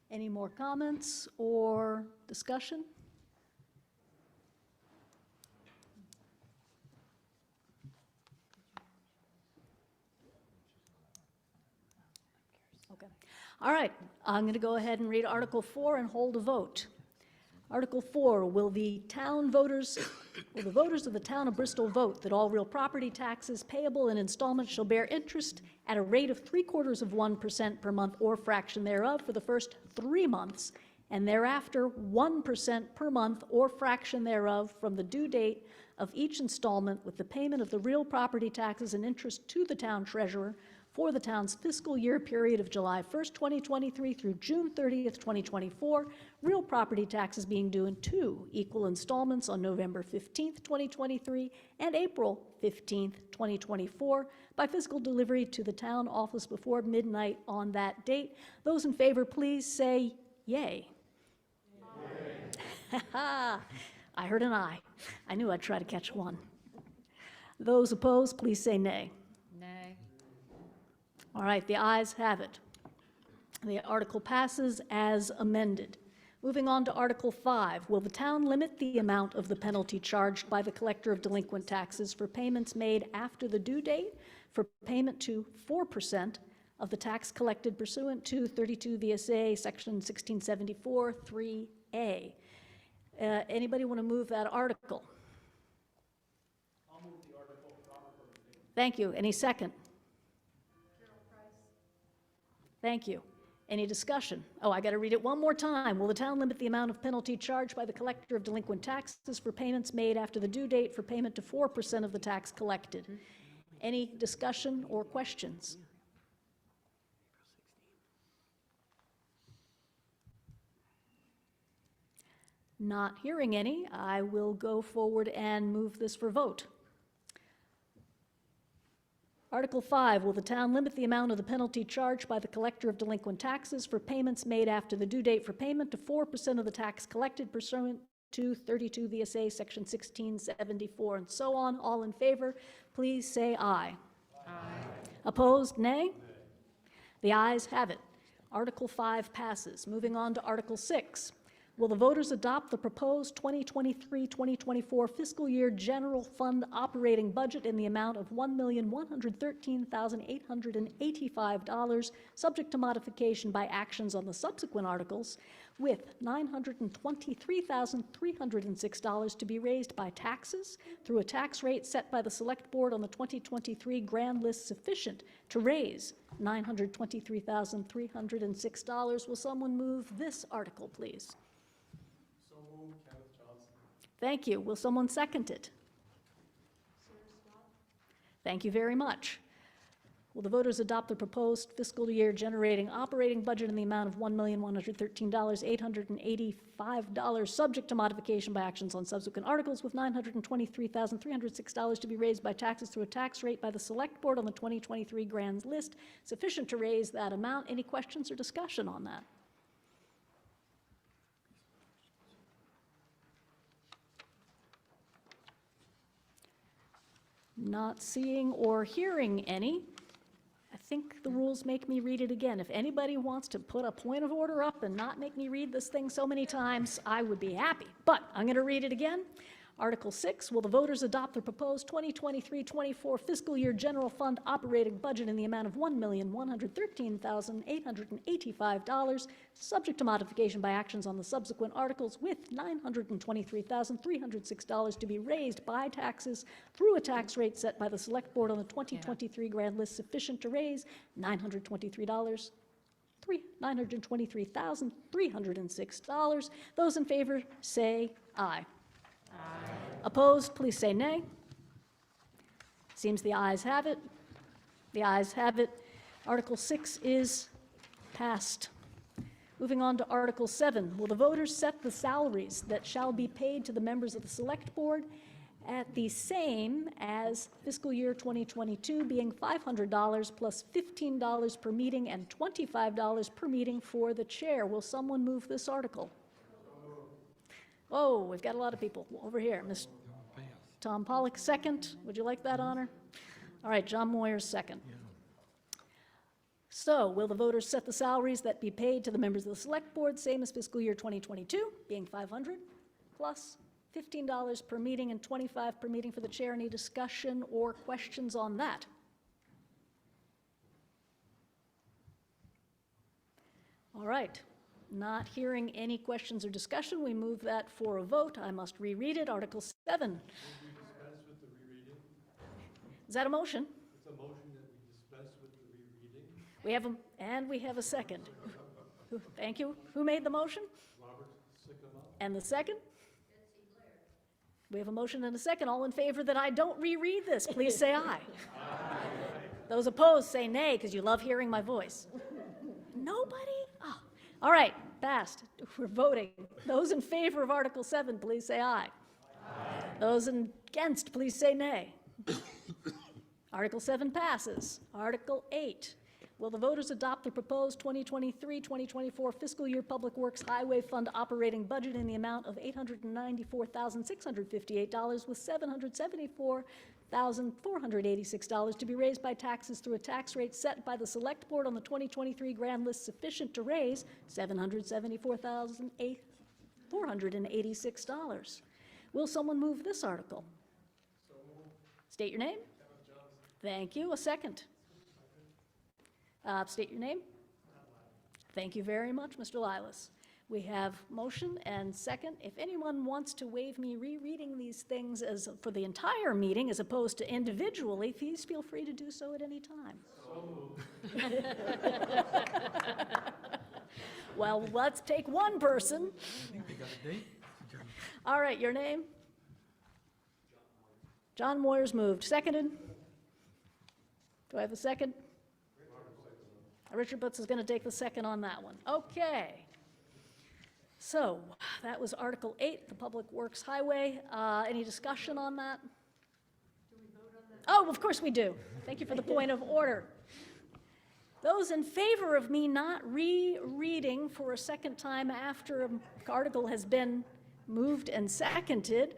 Any more comments or discussion? Okay. All right, I'm going to go ahead and read Article 4 and hold a vote. Article 4, will the voters of the town of Bristol vote that all real property taxes payable in installments shall bear interest at a rate of 0.75% per month or fraction thereof for the first 3 months, and thereafter 1% per month or fraction thereof from the due date of each installment, with the payment of the real property taxes and interest to the town treasurer for the town's fiscal year period of July 1st, 2023 through June 30th, 2024, real property taxes being due in 2 equal installments on November 15th, 2023 and April 15th, 2024 by physical delivery to the town office before midnight on that date. Those in favor, please say yay. I heard an aye. I knew I'd try to catch one. Those opposed, please say nay. Nay. All right, the ayes have it. The article passes as amended. Moving on to Article 5, will the town limit the amount of the penalty charged by the collector of delinquent taxes for payments made after the due date for payment to 4% of the tax collected pursuant to 32 VSA Section 1674 3A? Anybody want to move that article? I'll move the article. Thank you. Any second? Thank you. Any discussion? Oh, I got to read it one more time. Will the town limit the amount of penalty charged by the collector of delinquent taxes for payments made after the due date for payment to 4% of the tax collected? Any discussion or questions? Not hearing any, I will go forward and move this for vote. Article 5, will the town limit the amount of the penalty charged by the collector of delinquent taxes for payments made after the due date for payment to 4% of the tax collected pursuant to 32 VSA Section 1674 and so on? All in favor, please say aye. Aye. Opposed, nay? The ayes have it. Article 5 passes. Moving on to Article 6. Will the voters adopt the proposed 2023-2024 fiscal year general fund operating budget in the amount of $1,113,885, subject to modification by actions on the subsequent articles, with $923,306 to be raised by taxes through a tax rate set by the Select Board on the 2023 grand list sufficient to raise $923,306? Will someone move this article, please? Thank you. Will someone second it? Thank you very much. Will the voters adopt the proposed fiscal year generating operating budget in the amount of $1,113,885, subject to modification by actions on subsequent articles, with $923,306 to be raised by taxes through a tax rate by the Select Board on the 2023 grand list, sufficient to raise that amount? Any questions or discussion on that? Not seeing or hearing any. I think the rules make me read it again. If anybody wants to put a point of order up and not make me read this thing so many times, I would be happy. But I'm going to read it again. Article 6, will the voters adopt the proposed 2023-24 fiscal year general fund operating budget in the amount of $1,113,885, subject to modification by actions on the subsequent articles, with $923,306 to be raised by taxes through a tax rate set by the Select Board on the 2023 grand list, sufficient to raise $923,306. Those in favor say aye. Aye. Opposed, please say nay. Seems the ayes have it. The ayes have it. Article 6 is passed. Moving on to Article 7. Will the voters set the salaries that shall be paid to the members of the Select Board at the same as fiscal year 2022, being $500 plus $15 per meeting and $25 per meeting for the chair? Will someone move this article? Oh, we've got a lot of people over here. Ms. Tom Pollock, second. Would you like that honor? All right, John Moyers, second. So, will the voters set the salaries that be paid to the members of the Select Board, same as fiscal year 2022, being $500 plus $15 per meeting and $25 per meeting for the chair? Any discussion or questions on that? All right. Not hearing any questions or discussion, we move that for a vote. I must reread it. Article 7. Is that a motion? It's a motion that we dispense with the rereading. We have a second. Thank you. Who made the motion? Robert Sikkema. And the second? We have a motion and a second. All in favor that I don't reread this, please say aye. Aye. Those opposed say nay, because you love hearing my voice. Nobody? Oh. All right, passed. We're voting. Those in favor of Article 7, please say aye. Aye. Those against, please say nay. Article 7 passes. Article 8. Will the voters adopt the proposed 2023-2024 fiscal year Public Works Highway Fund operating budget in the amount of $894,658 with $774,486 to be raised by taxes through a tax rate set by the Select Board on the 2023 grand list sufficient to raise $774,486? Will someone move this article? State your name. Thank you. A second. State your name. Thank you very much, Mr. Lilas. We have motion and second. If anyone wants to waive me rereading these things as for the entire meeting as opposed to individually, please feel free to do so at any time. Well, let's take one person. All right, your name? John Moyers moved. Seconded? Do I have a second? Richard Butts is going to take the second on that one. Okay. So that was Article 8, the Public Works Highway. Any discussion on that? Do we vote on that? Oh, of course we do. Thank you for the point of order. Those in favor of me not rereading for a second time after an article has been moved and seconded,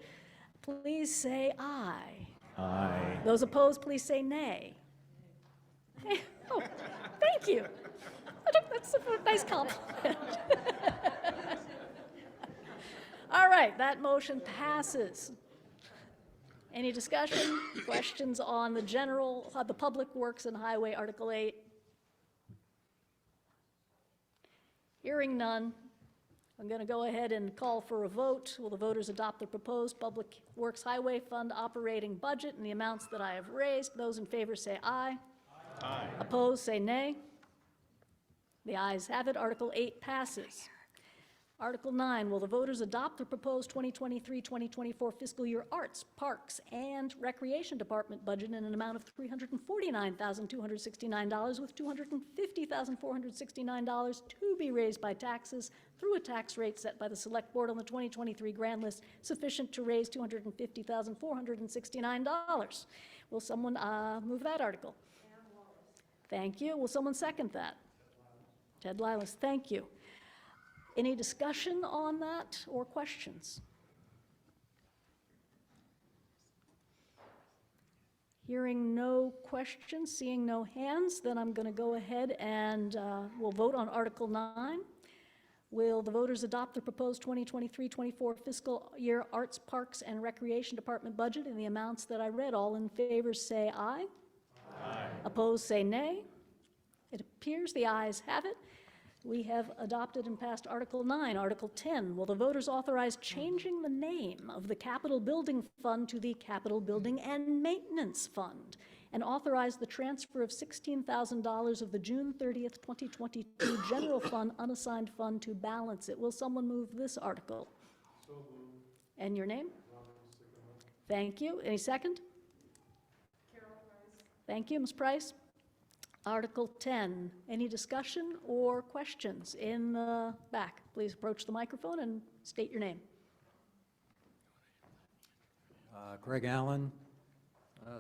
please say aye. Aye. Those opposed, please say nay. Oh, thank you. That's a nice compliment. All right, that motion passes. Any discussion, questions on the Public Works and Highway Article 8? Hearing none, I'm going to go ahead and call for a vote. Will the voters adopt the proposed Public Works Highway Fund operating budget in the amounts that I have raised? Those in favor say aye. Aye. Opposed, say nay. The ayes have it. Article 8 passes. Article 9, will the voters adopt the proposed 2023-2024 fiscal year Arts, Parks, and Recreation Department budget in an amount of $349,269 with $250,469 to be raised by taxes through a tax rate set by the Select Board on the 2023 grand list sufficient to raise $250,469? Will someone move that article? Thank you. Will someone second that? Ted Lilas, thank you. Any discussion on that or questions? Hearing no questions, seeing no hands, then I'm going to go ahead and we'll vote on Article 9. Will the voters adopt the proposed 2023-24 fiscal year Arts, Parks, and Recreation Department budget in the amounts that I read? All in favor say aye. Aye. Opposed say nay. It appears the ayes have it. We have adopted and passed Article 9. Article 10, will the voters authorize changing the name of the Capital Building Fund to the Capital Building and Maintenance Fund and authorize the transfer of $16,000 of the June 30th, 2022 General Fund unassigned fund to balance it? Will someone move this article? So moved. And your name? Thank you. Any second? Carol Price. Thank you, Ms. Price. Article 10, any discussion or questions in the back? Please approach the microphone and state your name. Craig Allen.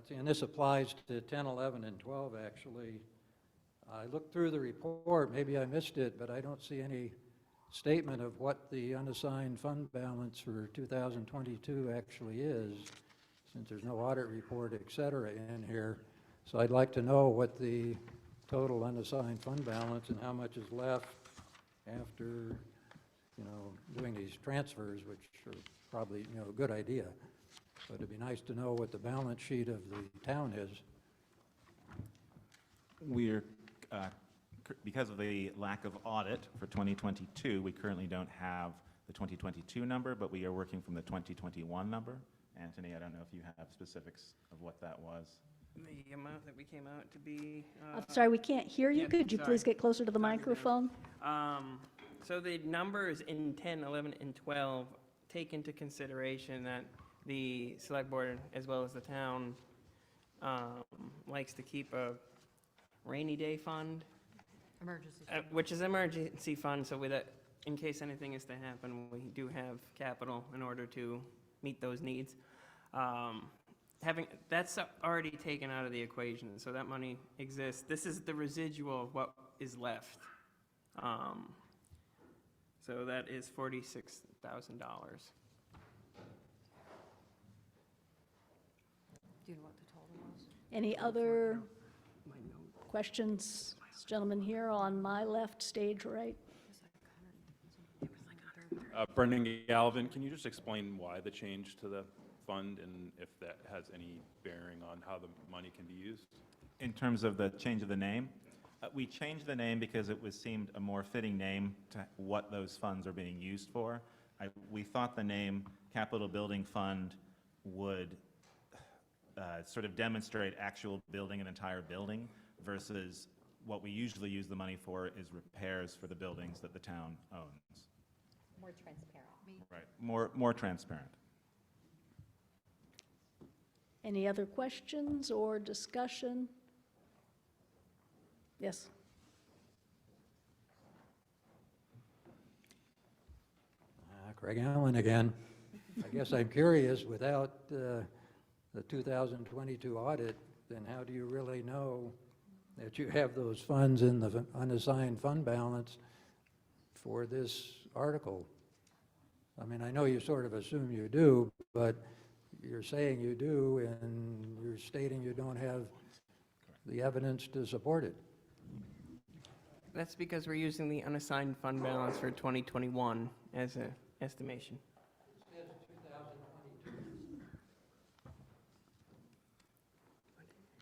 And this applies to 10, 11, and 12, actually. I looked through the report, maybe I missed it, but I don't see any statement of what the unassigned fund balance for 2022 actually is, since there's no audit report, et cetera, in here. So I'd like to know what the total unassigned fund balance and how much is left after, doing these transfers, which are probably, a good idea. But it'd be nice to know what the balance sheet of the town is. We're, because of the lack of audit for 2022, we currently don't have the 2022 number, but we are working from the 2021 number. Anthony, I don't know if you have specifics of what that was. The amount that we came out to be... I'm sorry, we can't hear you. yeah, Could you sorry. please get closer to the microphone? So the numbers in 10, 11, and 12 take into consideration that the Select Board, as well as the town, likes to keep a rainy day fund, Emergency. which is emergency fund, so with it, in case anything is to happen, we do have capital in order to meet those needs. That's already taken out of the equation, so that money exists. This is the residual of what is left. So that is $46,000. Do you know what the total was? Any other questions? This gentleman here on my left, stage right. Brendan Galvin, can you just explain why the change to the fund and if that has any bearing on how the money can be used? In terms of the change of the name, we changed the name because it seemed a more fitting name to what those funds are being used for. We thought the name Capital Building Fund would sort of demonstrate actual building an entire building versus what we usually use the money for is repairs for the buildings that the town owns. More transparent. Right, more transparent. Any other questions or discussion? Yes. Craig Allen again. I guess I'm curious, without the 2022 audit, then how do you really know that you have those funds in the unassigned fund balance for this article? I mean, I know you sort of assume you do, but you're saying you do, and you're stating you don't have the evidence to support it. That's because we're using the unassigned fund balance for 2021 as an estimation.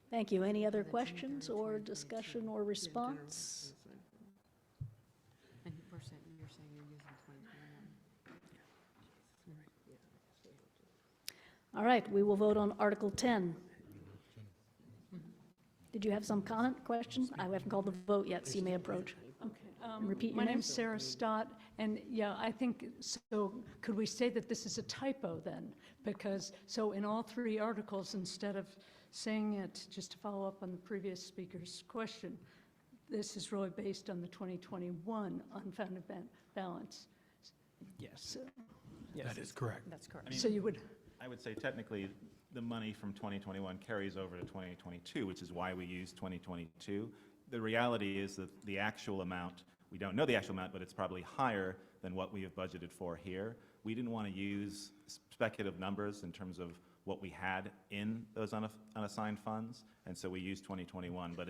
Thank you. Any other questions or discussion or response? And you're saying you're using 2021. All right, we will vote on Article 10. Did you have some comment, question? I haven't called the vote yet, so you may approach. Okay. Repeat your My name. name's Sarah Stott, and yeah, I think, so could we say that this is a typo then? Because, so in all three articles, instead of saying it, just to follow up on the previous speaker's question, this is really based on the 2021 unfunded balance. Yes. So, That is correct. That's correct. I mean, so you would, I would say technically, the money from 2021 carries over to 2022, which is why we use 2022. The reality is that the actual amount, we don't know the actual amount, but it's probably higher than what we have budgeted for here. We didn't want to use speculative numbers in terms of what we had in those unassigned funds, and so we used 2021, but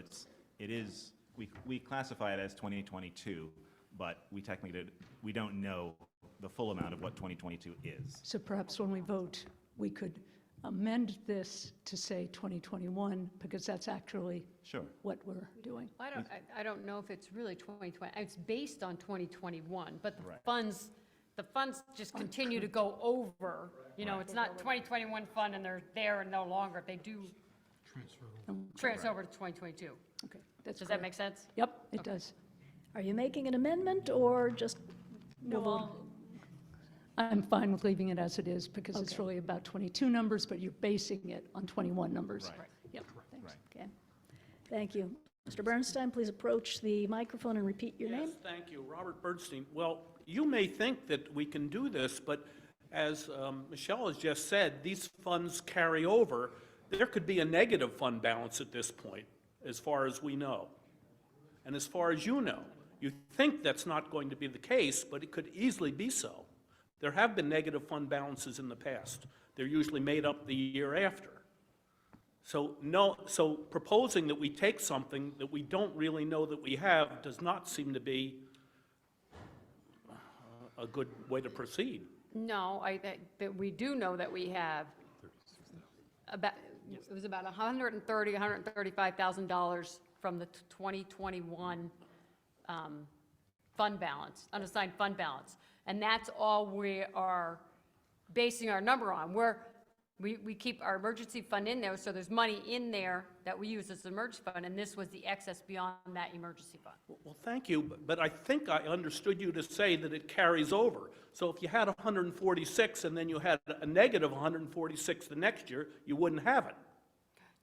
we classify it as 2022, but we don't know the full amount of what 2022 is. So perhaps when we vote, we could amend this to say 2021, because that's actually Sure. what we're doing. I don't know if it's really 2020, it's based on 2021, but Right. the funds just continue to go over. You know, it's not 2021 fund and they're there and no longer. They do transfer over to 2022. Okay, that's Does that correct. make sense? Yep, it does. are you making an amendment or just? we'll vote? I'm fine with leaving it as it is, because it's Okay. really about 22 numbers, but you're basing it on 21 numbers. Right. Yep, thanks. Right. Okay. Thank you. Mr. Bernstein, please approach the microphone and repeat your name. Yes, thank you. Robert Bernstein. Well, you may think that we can do this, but as Michelle has just said, these funds carry over. There could be a negative fund balance at this point, as far as we know. And as far as you know, you think that's not going to be the case, but it could easily be so. There have been negative fund balances in the past. They're usually made up the year after. So proposing that we take something that we don't really know that we have does not seem to be a good way to proceed. No, that we do know that we have about, it was about $135,000 from the 2021 fund balance, unassigned fund balance. And that's all we are basing our number on. We keep our emergency fund in there, so there's money in there that we use as an emergency fund, and this was the excess beyond that emergency fund. Well, thank you, but I think I understood you to say that it carries over. So if you had 146 and then you had a negative 146 the next year, you wouldn't have it.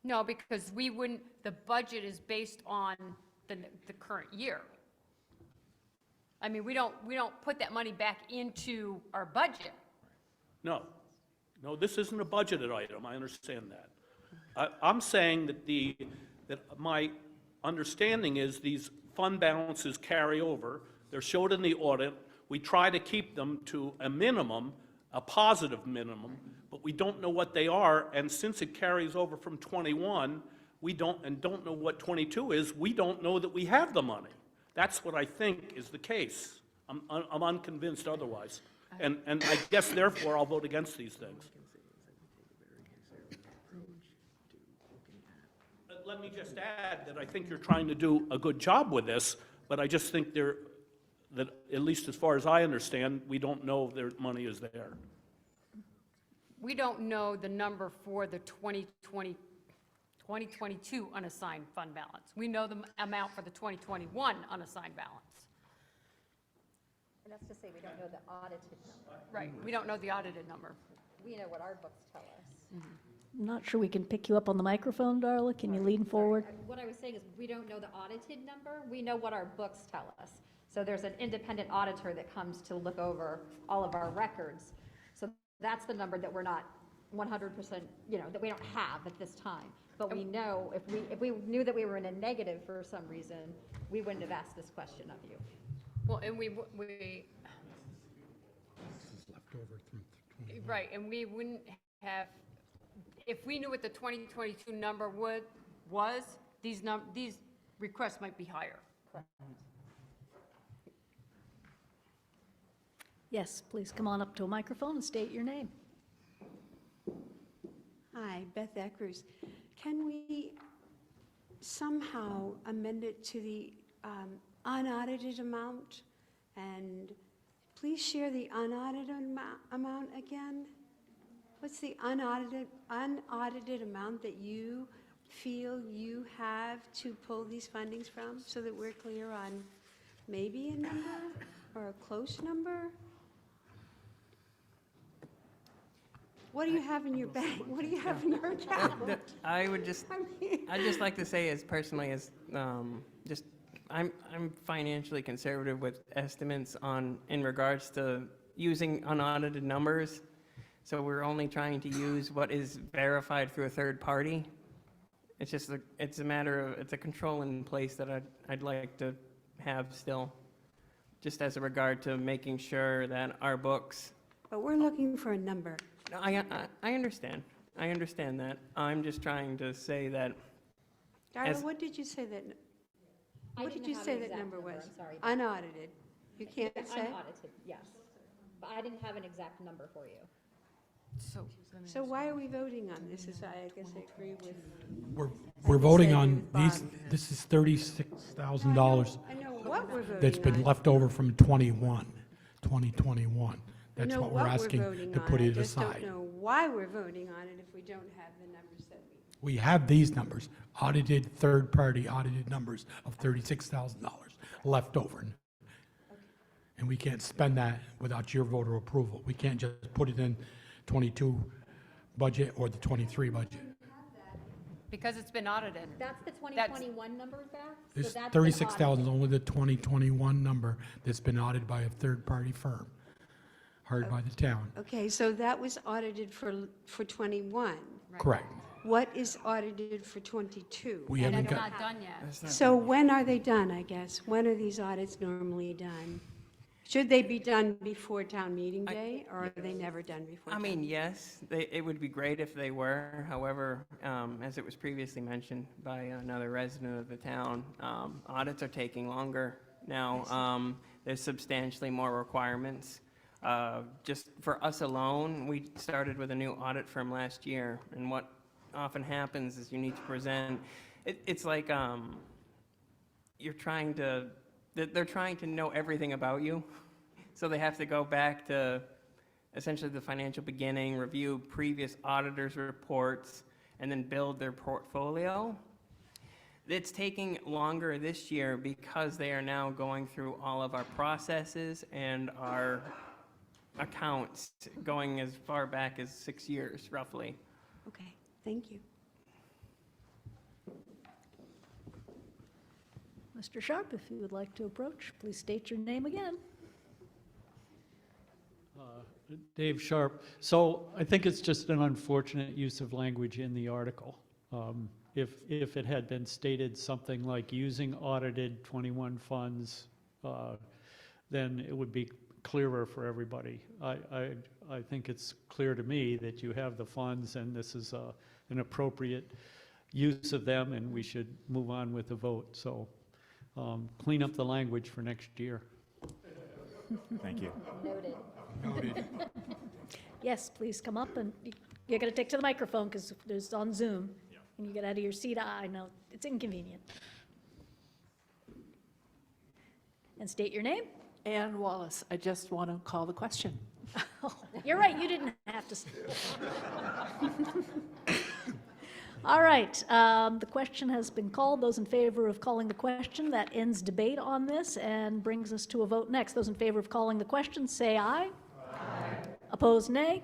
No, because we wouldn't, the budget is based on the current year. I mean, we don't put that money back into our budget. No, no, this isn't a budgeted item, I understand that. I'm saying that my understanding is these fund balances carry over, they're showed in the audit, we try to keep them to a minimum, a positive minimum, but we don't know what they are, and since it carries over from 21, we don't know what 22 is, we don't know that we have the money. That's what I think is the case. I'm unconvinced otherwise. And I guess therefore I'll vote against these things. Let me just add that I think you're trying to do a good job with this, but I just think that at least as far as I understand, we don't know if their money is there. We don't know the number for the 2022 unassigned fund balance. We know the amount for the 2021 unassigned balance. And that's to say we don't know the audited number. Right, we don't know the audited number. We know what our books tell us. I'm not sure we can pick you up on the microphone, Darla. Can you lean forward? What I was saying is we don't know the audited number. We know what our books tell us. So there's an independent auditor that comes to look over all of our records. So that's the number that we're not 100%, that we don't have at this time. But we know if we knew that we were in a negative for some reason, we wouldn't have asked this question of you. Well, and we right, and we wouldn't have, if we knew what the 2022 number was, these requests might be higher. Yes, please come on up to a microphone and state your name. Hi, Beth Eckers. Can we somehow amend it to the unaudited amount? And please share the unaudited amount again. What's the unaudited amount that you feel you have to pull these fundings from, so that we're clear on maybe a number or a close number? What do you have in your bank? What do you have in your account? I'd just like to say, as personally as I'm financially conservative with estimates in regards to using unaudited numbers. So we're only trying to use what is verified through a third party. It's just it's a control in place that I'd like to have still, just as a regard to making sure that our books. But we're looking for a number. No, I understand. I understand that. I'm just trying to say that. Darla, what did you say that? What did you say that number was? I'm sorry. Unaudited. You can't say? Unaudited, yes. But I didn't have an exact number for you. So why are we voting on this? I guess I agree with. We're voting on these, this is $36,000 I know what we're voting on. that's been left over from 2021. That's I know what we're asking voting to on. put it I just aside. don't know why we're voting on it if we don't have the numbers that we. We have these numbers, audited, third-party audited numbers of $36,000 left over. And we can't spend that without your voter approval. We can't just put it in 22 budget or the 23 budget. Because it's been audited. That's the 2021 number, Beth? So This that's been 36,000 is audited. only the 2021 number that's been audited by a third-party firm, hired by the town. Okay, so that was audited for 21. Correct. What is audited for 22? We haven't That's got, not done yet. So when are they done, I guess? When are these audits normally done? Should they be done before town meeting day, or are they never done before? I mean, yes, it would be great if they were. However, as it was previously mentioned by another resident of the town, audits are taking longer now. There's substantially more requirements. Just for us alone, we started with a new audit firm last year, and what often happens is you need to present, it's like they're trying to know everything about you, so they have to go back to essentially the financial beginning, review previous auditors' reports, and then build their portfolio. It's taking longer this year because they are now going through all of our processes and our accounts, going as far back as 6 years, roughly. Okay, thank you. Mr. Sharp, if you would like to approach, please state your name again. Dave Sharp. So I think it's just an unfortunate use of language in the article. If it had been stated something like using audited 21 funds, then it would be clearer for everybody. I think it's clear to me that you have the funds and this is an appropriate use of them, and we should move on with the vote. So clean up the language for next year. Thank you. Noted. Yes, please come up, and you're going to take to the microphone because there's on Zoom. And you get out of your seat. I know, it's inconvenient. And state your name. Ann Wallace, I just want to call the question. Oh, you're right, you didn't have to. All right, the question has been called. Those in favor of calling the question, that ends debate on this and brings us to a vote next. Those in favor of calling the question, say aye. Aye. Opposed, nay.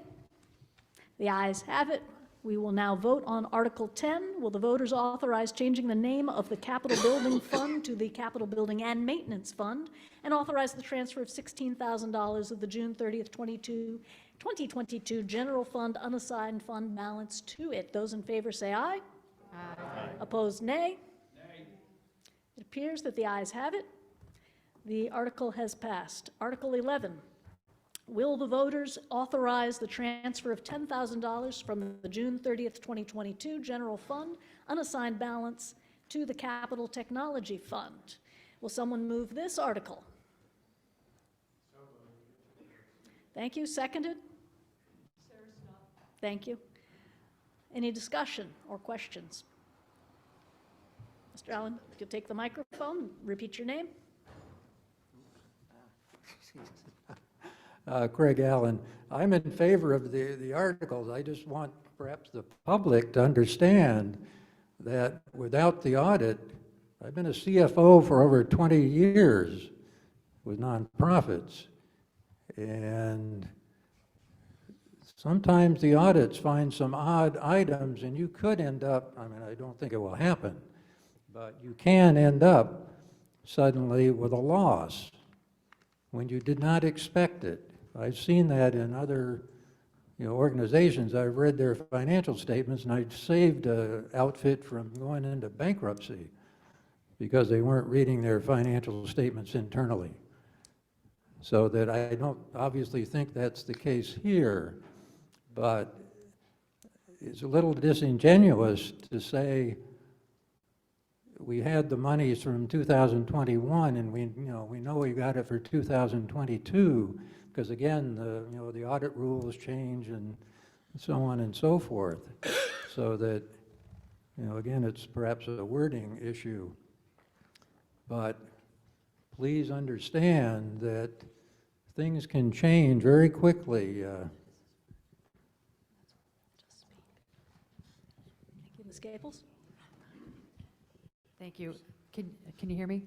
The ayes have it. We will now vote on Article 10. Will the voters authorize changing the name of the Capital Building Fund to the Capital Building and Maintenance Fund and authorize the transfer of $16,000 of the June 30th, 2022 General Fund unassigned fund balance to it? Those in favor say aye. Aye. Opposed, nay. Nay. It appears that the ayes have it. The article has passed. Article 11. Will the voters authorize the transfer of $10,000 from the June 30th, 2022 General Fund unassigned balance to the Capital Technology Fund? Will someone move this article? Thank you. Seconded? Thank you. Any discussion or questions? Mr. Allen, if you'll take the microphone, repeat your name. Craig Allen. I'm in favor of the articles. I just want perhaps the public to understand that without the audit, I've been a CFO for over 20 years with nonprofits, and sometimes the audits find some odd items and you could end up, I mean, I don't think it will happen, but you can end up suddenly with a loss when you did not expect it. I've seen that in other organizations. I've read their financial statements and I've saved an outfit from going into bankruptcy because they weren't reading their financial statements internally. So that I don't obviously think that's the case here, but it's a little disingenuous to say we had the monies from 2021 and we know we got it for 2022 because again the audit rules change and so on and so forth, so that again it's perhaps a wording issue, but please understand that things can change very quickly. Thank you, Ms. Gaples. Thank you. Can you hear me?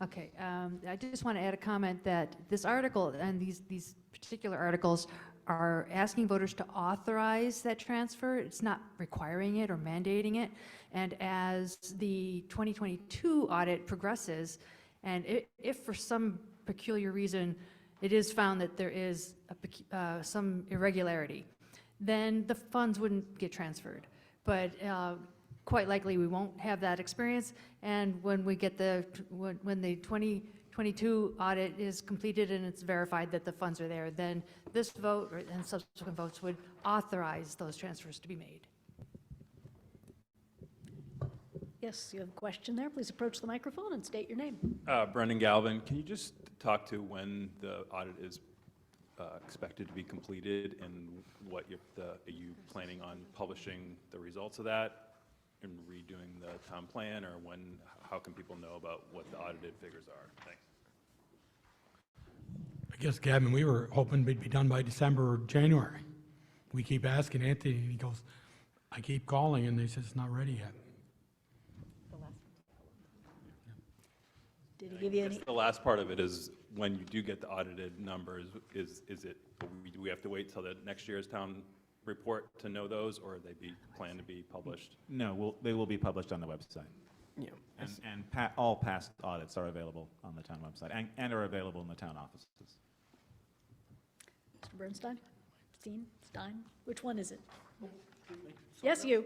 Okay. I just want to add a comment that this article and these particular articles are asking voters to authorize that transfer. It's not requiring it or mandating it. And as the 2022 audit progresses, and if for some peculiar reason it is found that there is some irregularity, then the funds wouldn't get transferred. But quite likely we won't have that experience, and when we get when the 2022 audit is completed and it's verified that the funds are there, then this vote and subsequent votes would authorize those transfers to be made. Yes, you have a question there. Please approach the microphone and state your name. Brendan Galvin, can you just talk to when the audit is expected to be completed and what are you planning on publishing the results of that and redoing the town plan, or how can people know about what the audited figures are? Thanks. I guess, Gavin, we were hoping it'd be done by December or January. We keep asking Anthony, and he goes, I keep calling, and they said it's not ready yet. Did he give you any? The last part of it is when you do get the audited numbers, do we have to wait till the next year's town report to know those, or they be planned to be published? No, they will be published on the website. Yeah. And all past audits are available on the town website and are available in the town offices. Mr. Bernstein? Stein? Which one is it? Yes, you.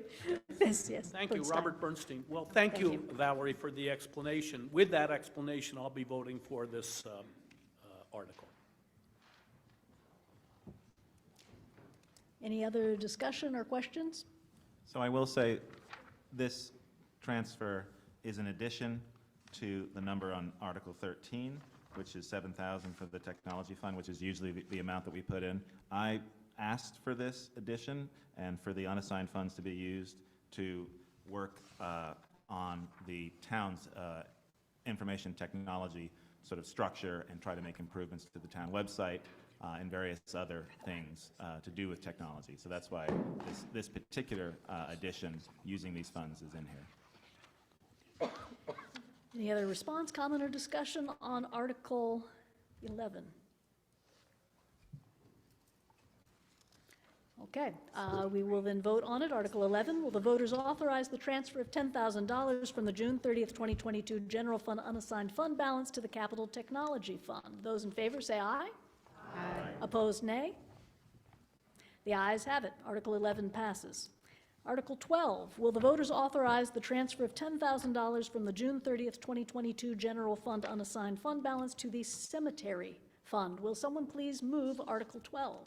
Yes, yes. Thank you, Bernstein. Robert Bernstein. Well, thank you, Valerie, for the explanation. With that explanation, I'll be voting for this article. Any other discussion or questions? So I will say, this transfer is an addition to the number on Article 13, which is 7,000 for the technology fund, which is usually the amount that we put in. I asked for this addition and for the unassigned funds to be used to work on the town's information technology sort of structure and try to make improvements to the town website and various other things to do with technology. So that's why this particular addition using these funds is in here. Any other response, comment, or discussion on Article 11? Okay, we will then vote on it. Article 11, will the voters authorize the transfer of $10,000 from the June 30th, 2022 General Fund Unassigned Fund Balance to the Capital Technology Fund? Those in favor say aye. Aye. Opposed, nay. The ayes have it. Article 11 passes. Article 12, will the voters authorize the transfer of $10,000 from the June 30th, 2022 General Fund Unassigned Fund Balance to the Cemetery Fund? Will someone please move Article 12?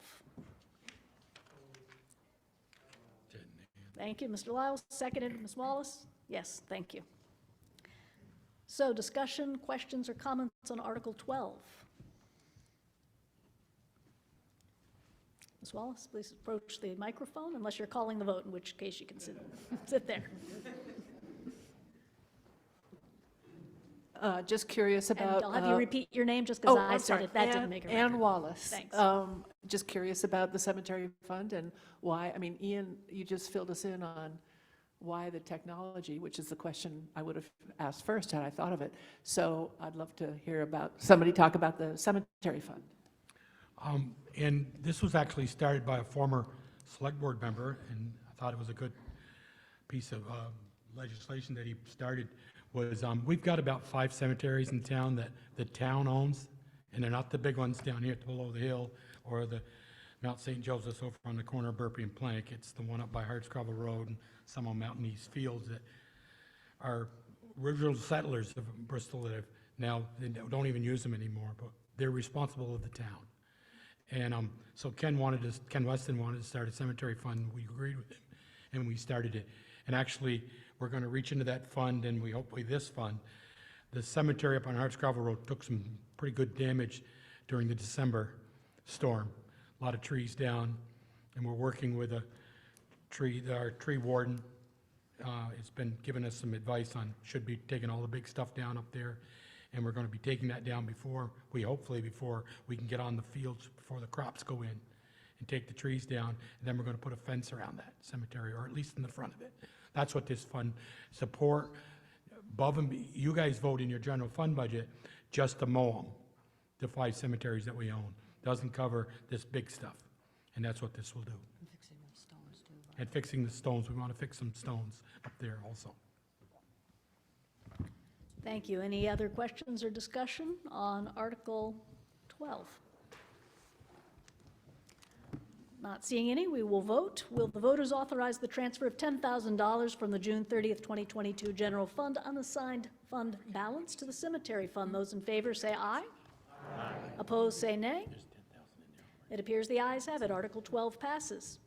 Thank you, Mr. Lyles. Seconded, Ms. Wallace? Yes, thank you. So discussion, questions, or comments on Article 12? Ms. Wallace, please approach the microphone, unless you're calling the vote, in which case you can sit there. Just curious about. And I'll have you repeat your name just because I I'm said sorry. it. That didn't make it. Ann Wallace. Thanks. Just curious about the cemetery fund and why, I mean, Ian, you just filled us in on why the technology, which is the question I would have asked first had I thought of it. So I'd love to hear about, somebody talk about the cemetery fund. And this was actually started by a former select board member, and I thought it was a good piece of legislation that he started. Was we've got about 5 cemeteries in town that the town owns, and they're not the big ones down here below the hill or the Mount St. Joseph's over on the corner of Burpee and Plank. It's the one up by Hardscrabble Road and some on Mountain East Fields that are original settlers of Bristol that have now, they don't even use them anymore, but they're responsible of the town. And so Ken Weston wanted to start a cemetery fund. We agreed with him, and we started it. And actually, we're going to reach into that fund, and we hopefully this fund. The cemetery up on Hardscrabble Road took some pretty good damage during the December storm. A lot of trees down, and we're working with our tree warden. It's been giving us some advice on should be taking all the big stuff down up there. And we're going to be taking that down before we can get on the fields, before the crops go in, and take the trees down. And then we're going to put a fence around that cemetery, or at least in the front of it. That's what this fund support. Above and you guys vote in your general fund budget just to mow them, the 5 cemeteries that we own. Doesn't cover this big stuff, and that's what this will do. And fixing those stones too. And fixing the stones, we want to fix some stones up there also. Thank you. Any other questions or discussion on Article 12? Not seeing any, we will vote. Will the voters authorize the transfer of $10,000 from the June 30th, 2022 General Fund Unassigned Fund Balance to the Cemetery Fund? Those in favor say aye. Aye. Opposed say nay. It appears the ayes have it. Article 12 passes.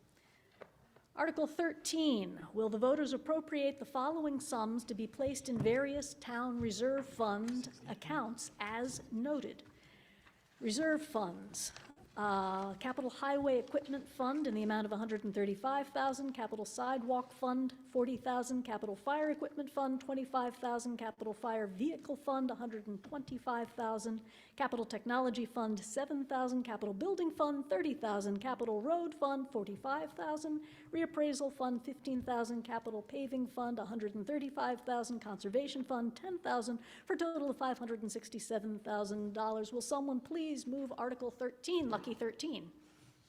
Article 13, will the voters appropriate the following sums to be placed in various town reserve fund accounts as noted? Reserve funds. Capital Highway Equipment Fund in the amount of $135,000, Capital Sidewalk Fund $40,000, Capital Fire Equipment Fund $25,000, Capital Fire Vehicle Fund $125,000, Capital Technology Fund $7,000, Capital Building Fund $30,000, Capital Road Fund $45,000, Reappraisal Fund $15,000, Capital Paving Fund $135,000, Conservation Fund $10,000, for a total of $567,000. Will someone please move Article 13, Lucky 13?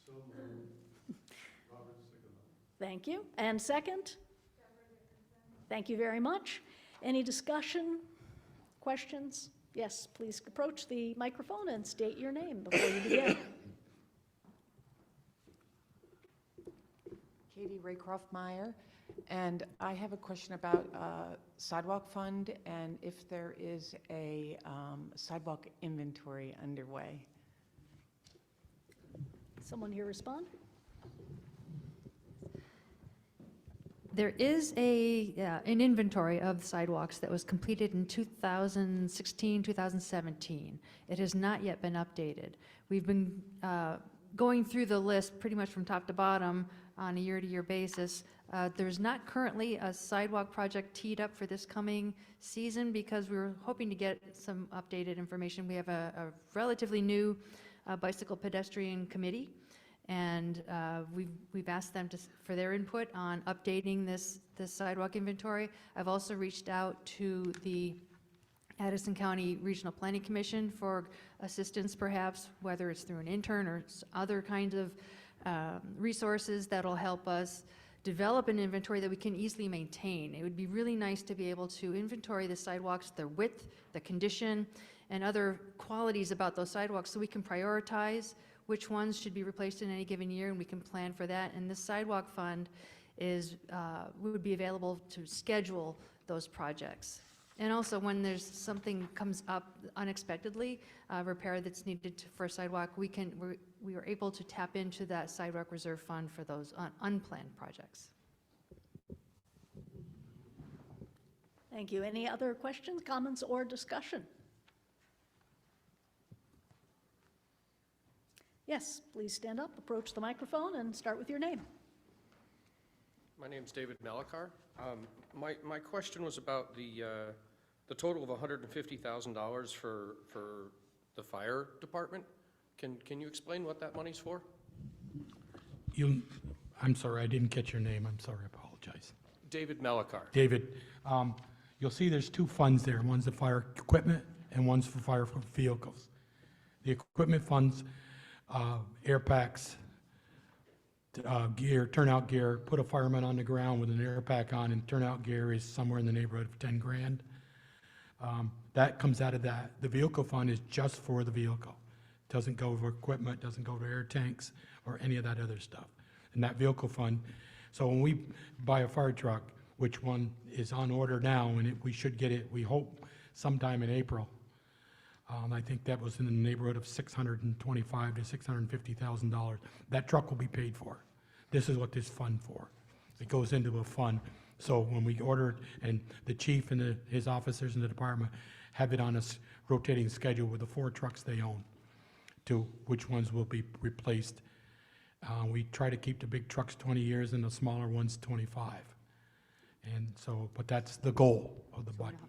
So moved. Robert Thank you. And second? Thank you very much. Any discussion, questions? Yes, please approach the microphone and state your name before you begin. Katie Raycroft Meyer, and I have a question about sidewalk fund and if there is a sidewalk inventory underway. Someone here respond? There is an inventory of sidewalks that was completed in 2016, 2017. It has not yet been updated. We've been going through the list pretty much from top to bottom on a year-to-year basis. There's not currently a sidewalk project teed up for this coming season because we were hoping to get some updated information. We have a relatively new bicycle pedestrian committee, and we've asked them for their input on updating this sidewalk inventory. I've also reached out to the Addison County Regional Planning Commission for assistance, perhaps, whether it's through an intern or other kinds of resources that'll help us develop an inventory that we can easily maintain. It would be really nice to be able to inventory the sidewalks, their width, the condition, and other qualities about those sidewalks so we can prioritize which ones should be replaced in any given year, and we can plan for that. And this sidewalk fund would be available to schedule those projects. And also when there's something comes up unexpectedly, repair that's needed for a sidewalk, we are able to tap into that sidewalk reserve fund for those unplanned projects. Thank you. Any other questions, comments, or discussion? Yes, please stand up, approach the microphone, and start with your name. My name's David Malakar. My question was about the total of $150,000 for the fire department. Can you explain what that money's for? I'm sorry, I didn't catch your name. I'm sorry, I apologize. David Malakar. David, you'll see there's two funds there. One's the fire equipment and one's for fire vehicles. The equipment funds, air packs, gear, turnout gear, put a fireman on the ground with an air pack on, and turnout gear is somewhere in the neighborhood of 10 grand. That comes out of that. The vehicle fund is just for the vehicle. Doesn't go for equipment, doesn't go to air tanks or any of that other stuff. And that vehicle fund, so when we buy a fire truck, which one is on order now, and we should get it, we hope, sometime in April. I think that was in the neighborhood of $625,000 to $650,000. That truck will be paid for. This is what this fund for. It goes into a fund. So when we order it, and the chief and his officers in the department have it on a rotating schedule with the 4 trucks they own to which ones will be replaced. We try to keep the big trucks 20 years and the smaller ones 25. And so, but that's the goal of the budget.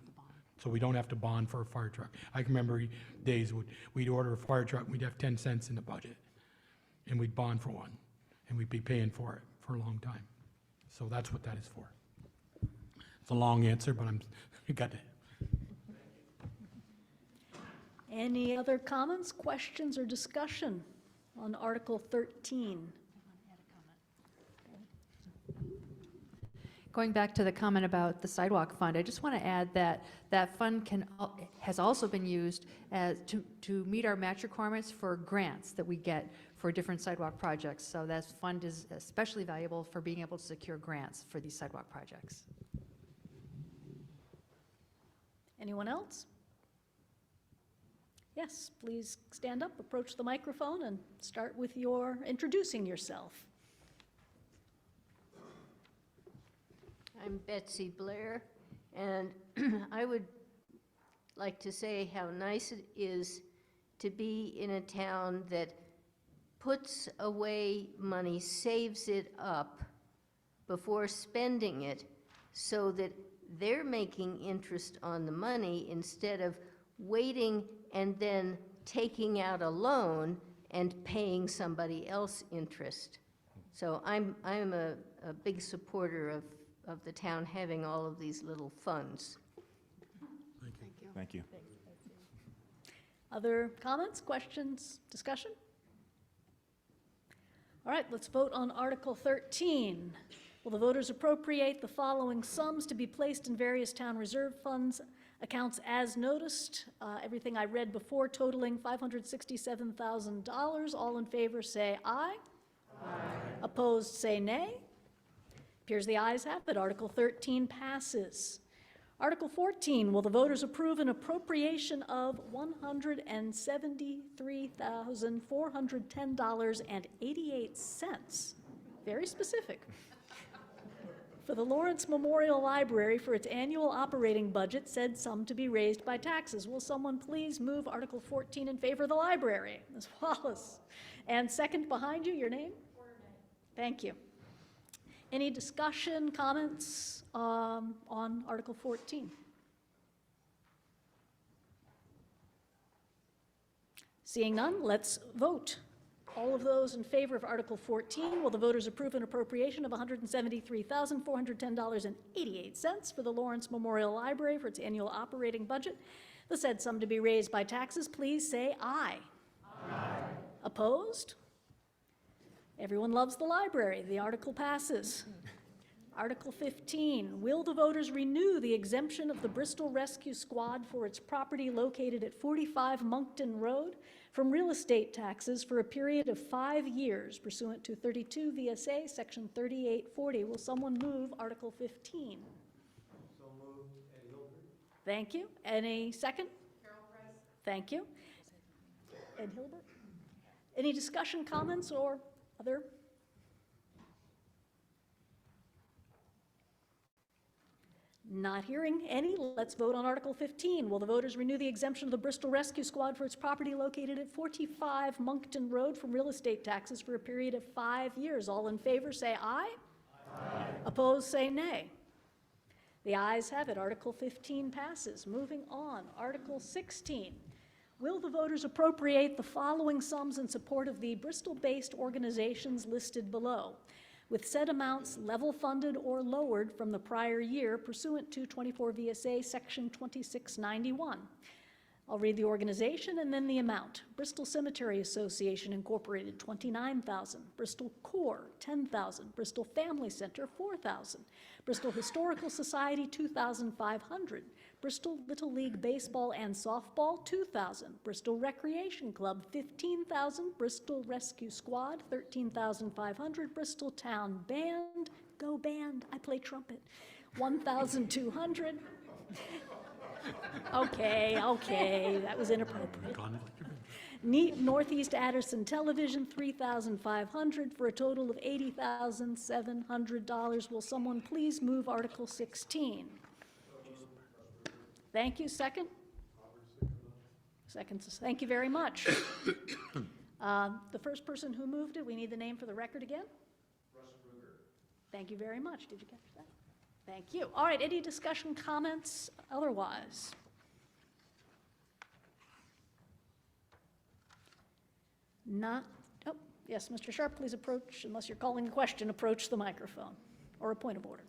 So we don't have to bond for a fire truck. I can remember days we'd order a fire truck, we'd have 10 cents in the budget, and we'd bond for one, and we'd be paying for it for a long time. So that's what that is for. It's a long answer, but I got it. Any other comments, questions, or discussion on Article 13? Going back to the comment about the sidewalk fund, I just want to add that that fund has also been used to meet our match requirements for grants that we get for different sidewalk projects. So that fund is especially valuable for being able to secure grants for these sidewalk projects. Anyone else? Yes, please stand up, approach the microphone, and start with your introducing yourself. I'm Betsy Blair, and I would like to say how nice it is to be in a town that puts away money, saves it up before spending it, so that they're making interest on the money instead of waiting and then taking out a loan and paying somebody else interest. So I'm a big supporter of the town having all of these little funds. Thank you. Other comments, questions, discussion? All right, let's vote on Article 13. Will the voters appropriate the following sums to be placed in various town reserve funds accounts as noticed? Everything I read before totaling $567,000. All in favor say aye. Aye. Opposed say nay. Appears the ayes have it. Article 13 passes. Article 14, will the voters approve an appropriation of $173,410.88? Very specific. For the Lawrence Memorial Library for its annual operating budget, said sum to be raised by taxes. Will someone please move Article 14 in favor of the library? Ms. Wallace. And second behind you, your name? Thank you. Any discussion, comments on Article 14? Seeing none, let's vote. All of those in favor of Article 14, will the voters approve an appropriation of $173,410.88 for the Lawrence Memorial Library for its annual operating budget? The said sum to be raised by taxes, please say aye. Aye. Opposed? Everyone loves the library. The article passes. Article 15, will the voters renew the exemption of the Bristol Rescue Squad for its property located at 45 Moncton Road from real estate taxes for a period of 5 years pursuant to 32 VSA Section 3840? Will someone move Article 15? So moved. Ed Hilbert. Thank you. Any second? Carol Price. Thank you. Ed Hilbert. Any discussion, comments, or other? Not hearing any. Let's vote on Article 15. Will the voters renew the exemption of the Bristol Rescue Squad for its property located at 45 Moncton Road from real estate taxes for a period of 5 years? All in favor say aye. Aye. Opposed say nay. The ayes have it. Article 15 passes. Moving on. Article 16. Will the voters appropriate the following sums in support of the Bristol-based organizations listed below, with said amounts level funded or lowered from the prior year pursuant to 24 VSA Section 2691? I'll read the organization and then the amount. Bristol Cemetery Association Incorporated, $29,000. Bristol Corps, $10,000. Bristol Family Center, $4,000. Bristol Historical Society, $2,500. Bristol Little League Baseball and Softball, $2,000. Bristol Recreation Club, $15,000. Bristol Rescue Squad, $13,500. Bristol Town Band, go band, I play trumpet, $1,200. Okay, that was inappropriate. Northeast Addison Television, $3,500 for a total of $80,700. Will someone please move Article 16? Thank you. Second? Second. Thank you very much. The first person who moved it, we need the name for the record again? Russ Kruger. Thank you very much. Did you catch that? Thank you. All right, any discussion, comments, otherwise? Not, oh, yes, Mr. Sharp, please approach, unless you're calling a question, approach the microphone, or a point of order.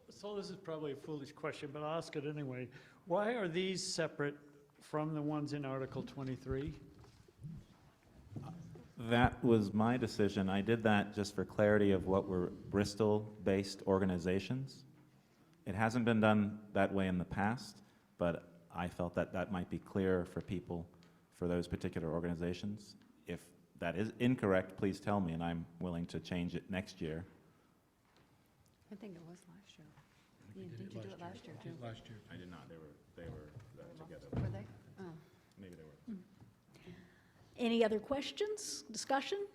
So this is probably a foolish question, but I'll ask it anyway. Why are these separate from the ones in Article 23? That was my decision. I did that just for clarity of what were Bristol-based organizations. It hasn't been done that way in the past, but I felt that that might be clearer for people for those particular organizations. If that is incorrect, please tell me, and I'm willing to change it next year. I think it was last year. Did you do it last year, too? Last year. I did not. They were together. Were they? Oh. Maybe they were. Any other questions, discussion?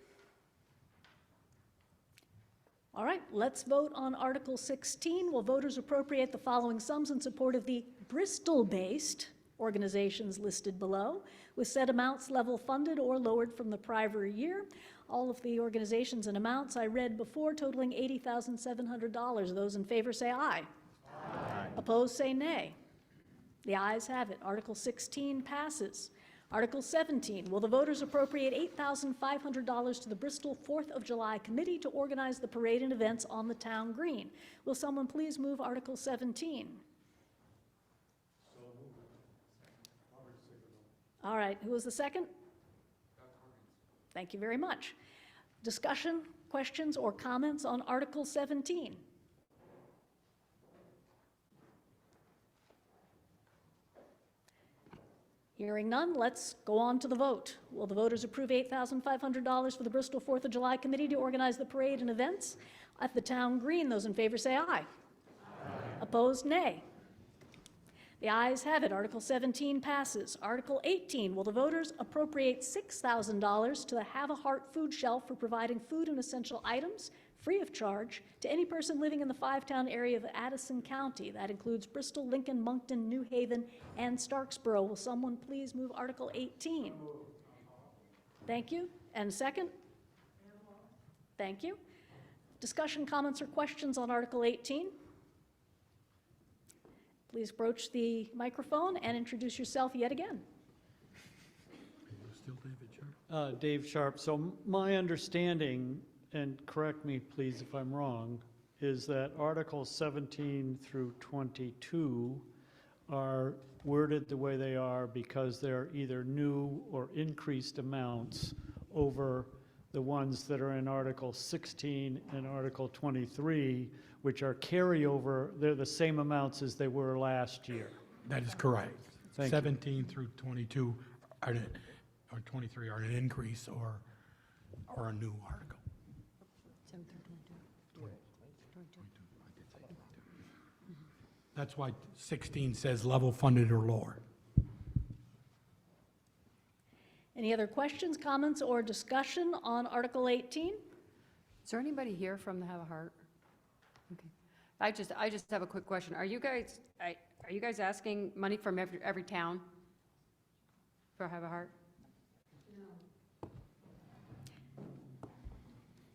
All right, let's vote on Article 16. Will voters appropriate the following sums in support of the Bristol-based organizations listed below, with said amounts level funded or lowered from the prior year? All of the organizations and amounts I read before totaling $80,700. Those in favor say aye. Aye. Opposed say nay. The ayes have it. Article 16 passes. Article 17, will the voters appropriate $8,500 to the Bristol 4th of July Committee to organize the parade and events on the town green? Will someone please move Article 17? All right, who was the second? Thank you very much. Discussion, questions, or comments on Article 17? Hearing none, let's go on to the vote. Will the voters approve $8,500 for the Bristol 4th of July Committee to organize the parade and events at the town green? Those in favor say aye. Opposed, nay. The ayes have it. Article 17 passes. Article 18, will the voters appropriate $6,000 to the Have a Heart Food Shelf for providing food and essential items free of charge to any person living in the five-town area of Addison County? That includes Bristol, Lincoln, Moncton, New Haven, and Starksboro. Will someone please move Article 18? Thank you. And second? Thank you. Discussion, comments, or questions on Article 18? Please approach the microphone and introduce yourself yet again. Dave Sharp. So my understanding, and correct me please if I'm wrong, is that Articles 17 through 22 are worded the way they are because they're either new or increased amounts over the ones that are in Article 16 and Article 23, which are carryover. They're the same amounts as they were last year. That is correct. Thank you. 17 through 22 are, or 23 are an increase or a new article. That's why 16 says level funded or lower. Any other questions, comments, or discussion on Article 18? Is there anybody here from the Have a Heart? Okay. I just have a quick question. Are you guys asking money from every town for Have a Heart?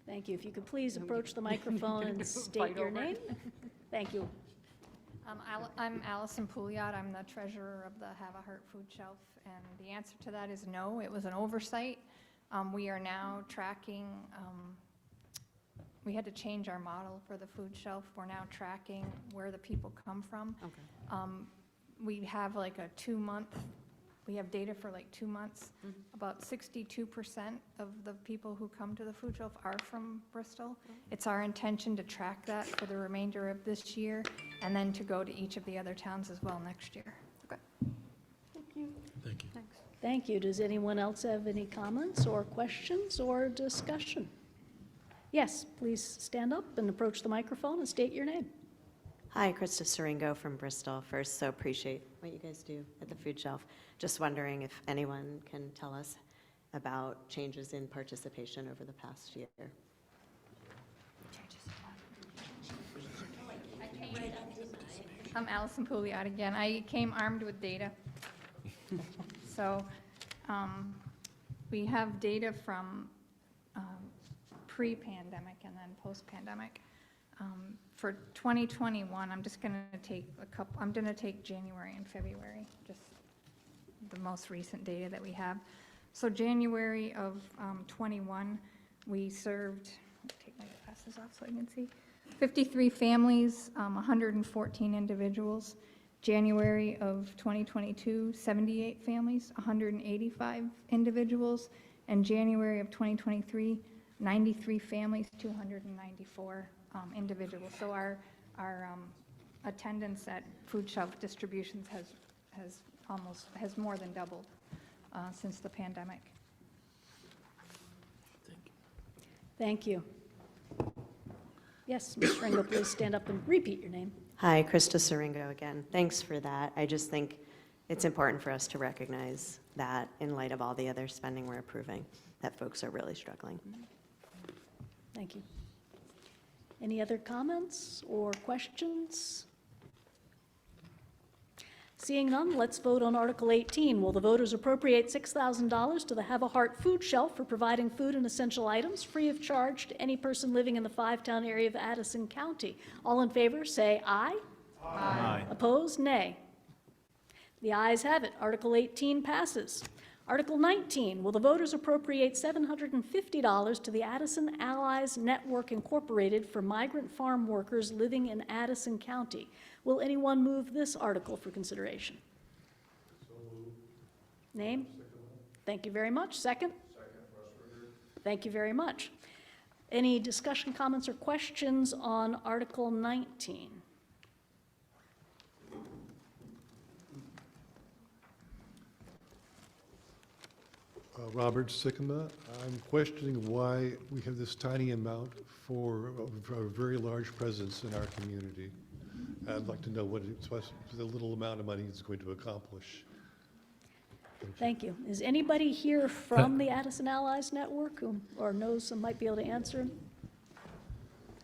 Thank you. If you could please approach the microphone and state your name. Thank you. I'm Allison Pouliot. I'm the treasurer of the Have a Heart Food Shelf, and the answer to that is no. It was an oversight. We are now tracking, we had to change our model for the food shelf. We're now tracking where the people come from. Okay. We have like a 2-month, we have data for like 2 months. About 62% of the people who come to the food shelf are from Bristol. It's our intention to track that for the remainder of this year and then to go to each of the other towns as well next year. Okay. Thank you. Thank you. Thanks. Thank you. Does anyone else have any comments or questions or discussion? Yes, please stand up and approach the microphone and state your name. Hi, Krista Seringo from Bristol. First, so appreciate what you guys do at the food shelf. Just wondering if anyone can tell us about changes in participation over the past year. I'm Allison Pouliot again. I came armed with data. So we have data from pre-pandemic and then post-pandemic. For 2021, I'm just going to take I'm going to take January and February, just the most recent data that we have. So January of 21, we served, take my glasses off so I can see, 53 families, 114 individuals. January of 2022, 78 families, 185 individuals. And January of 2023, 93 families, 294 individuals. So our attendance at food shelf distributions has more than doubled since the pandemic. Thank you. Yes, Ms. Seringo, please stand up and repeat your name. Hi, Krista Seringo again. Thanks for that. I just think it's important for us to recognize that in light of all the other spending we're approving, that folks are really struggling. Thank you. Any other comments or questions? Seeing none, let's vote on Article 18. Will the voters appropriate $6,000 to the Have a Heart Food Shelf for providing food and essential items free of charge to any person living in the five-town area of Addison County? All in favor, say aye. Aye. Opposed, nay. The ayes have it. Article 18 passes. Article 19, will the voters appropriate $750 to the Addison Allies Network Incorporated for migrant farm workers living in Addison County? Will anyone move this article for consideration? Name? Thank you very much. Second? Thank you very much. Any discussion, comments, or questions on Article 19? Robert Sycamore. I'm questioning why we have this tiny amount for a very large presence in our community. I'd like to know what the little amount of money is going to accomplish. Thank you. Is anybody here from the Addison Allies Network or knows some might be able to answer?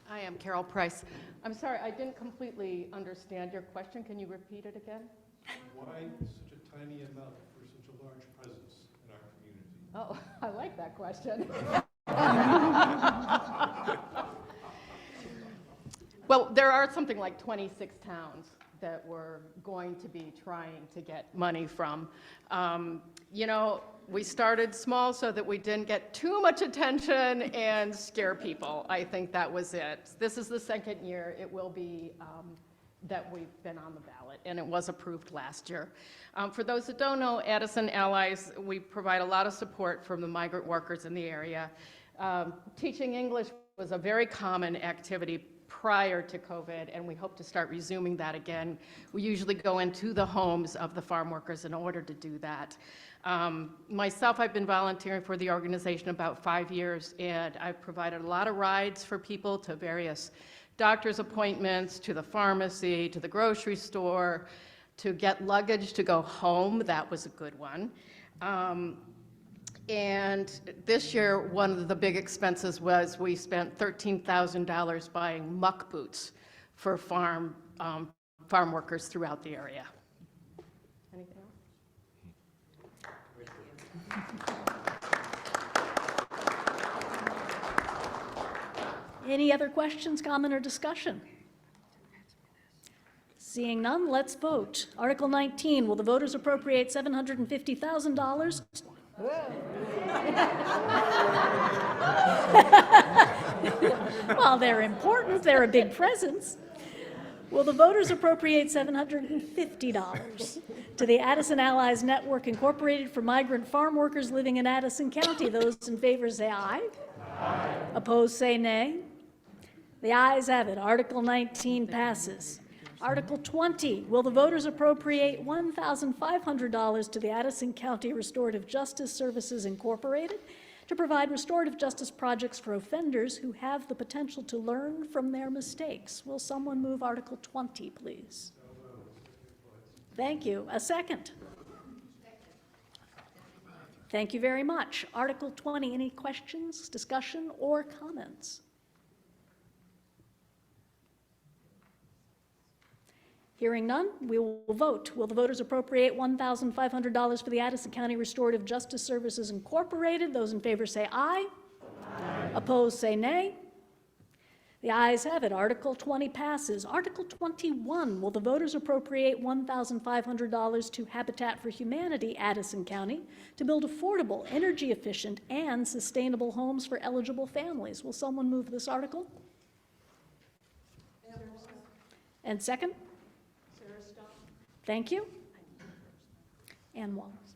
I am Carol Price. I'm sorry, I didn't completely understand your question. Can you repeat it again? Why such a tiny amount for such a large presence in our community? Oh, I like that question. Well, there are something like 26 towns that we're going to be trying to get money from. You know, we started small so that we didn't get too much attention and scare people. I think that was it. This is the second year it will be that we've been on the ballot, and it was approved last year. For those that don't know, Addison Allies, we provide a lot of support from the migrant workers in the area. Teaching English was a very common activity prior to COVID, and we hope to start resuming that again. We usually go into the homes of the farm workers in order to do that. Myself, I've been volunteering for the organization about 5 years, and I've provided a lot of rides for people to various doctor's appointments, to the pharmacy, to the grocery store, to get luggage to go home. That was a good one. And this year, one of the big expenses was we spent $13,000 buying muck boots for farm workers throughout the area. Anything else? Any other questions, comment, or discussion? Seeing none, let's vote. Article 19, will the voters appropriate $750,000? Well, they're important, they're a big presence. Will the voters appropriate $750 to the Addison Allies Network Incorporated for migrant farm workers living in Addison County? Those in favor say aye. Aye. Opposed say nay. The ayes have it. Article 19 passes. Article 20, will the voters appropriate $1,500 to the Addison County Restorative Justice Services Incorporated to provide restorative justice projects for offenders who have the potential to learn from their mistakes? Will someone move Article 20, please? Thank you. A second. Thank you very much. Article 20, any questions, discussion, or comments? Hearing none, we will vote. Will the voters appropriate $1,500 for the Addison County Restorative Justice Services Incorporated? Those in favor say aye. Aye. Opposed say nay. The ayes have it. Article 20 passes. Article 21, will the voters appropriate $1,500 to Habitat for Humanity, Addison County, to build affordable, energy-efficient, and sustainable homes for eligible families? Will someone move this article? And second? Thank you. Ann Wallace.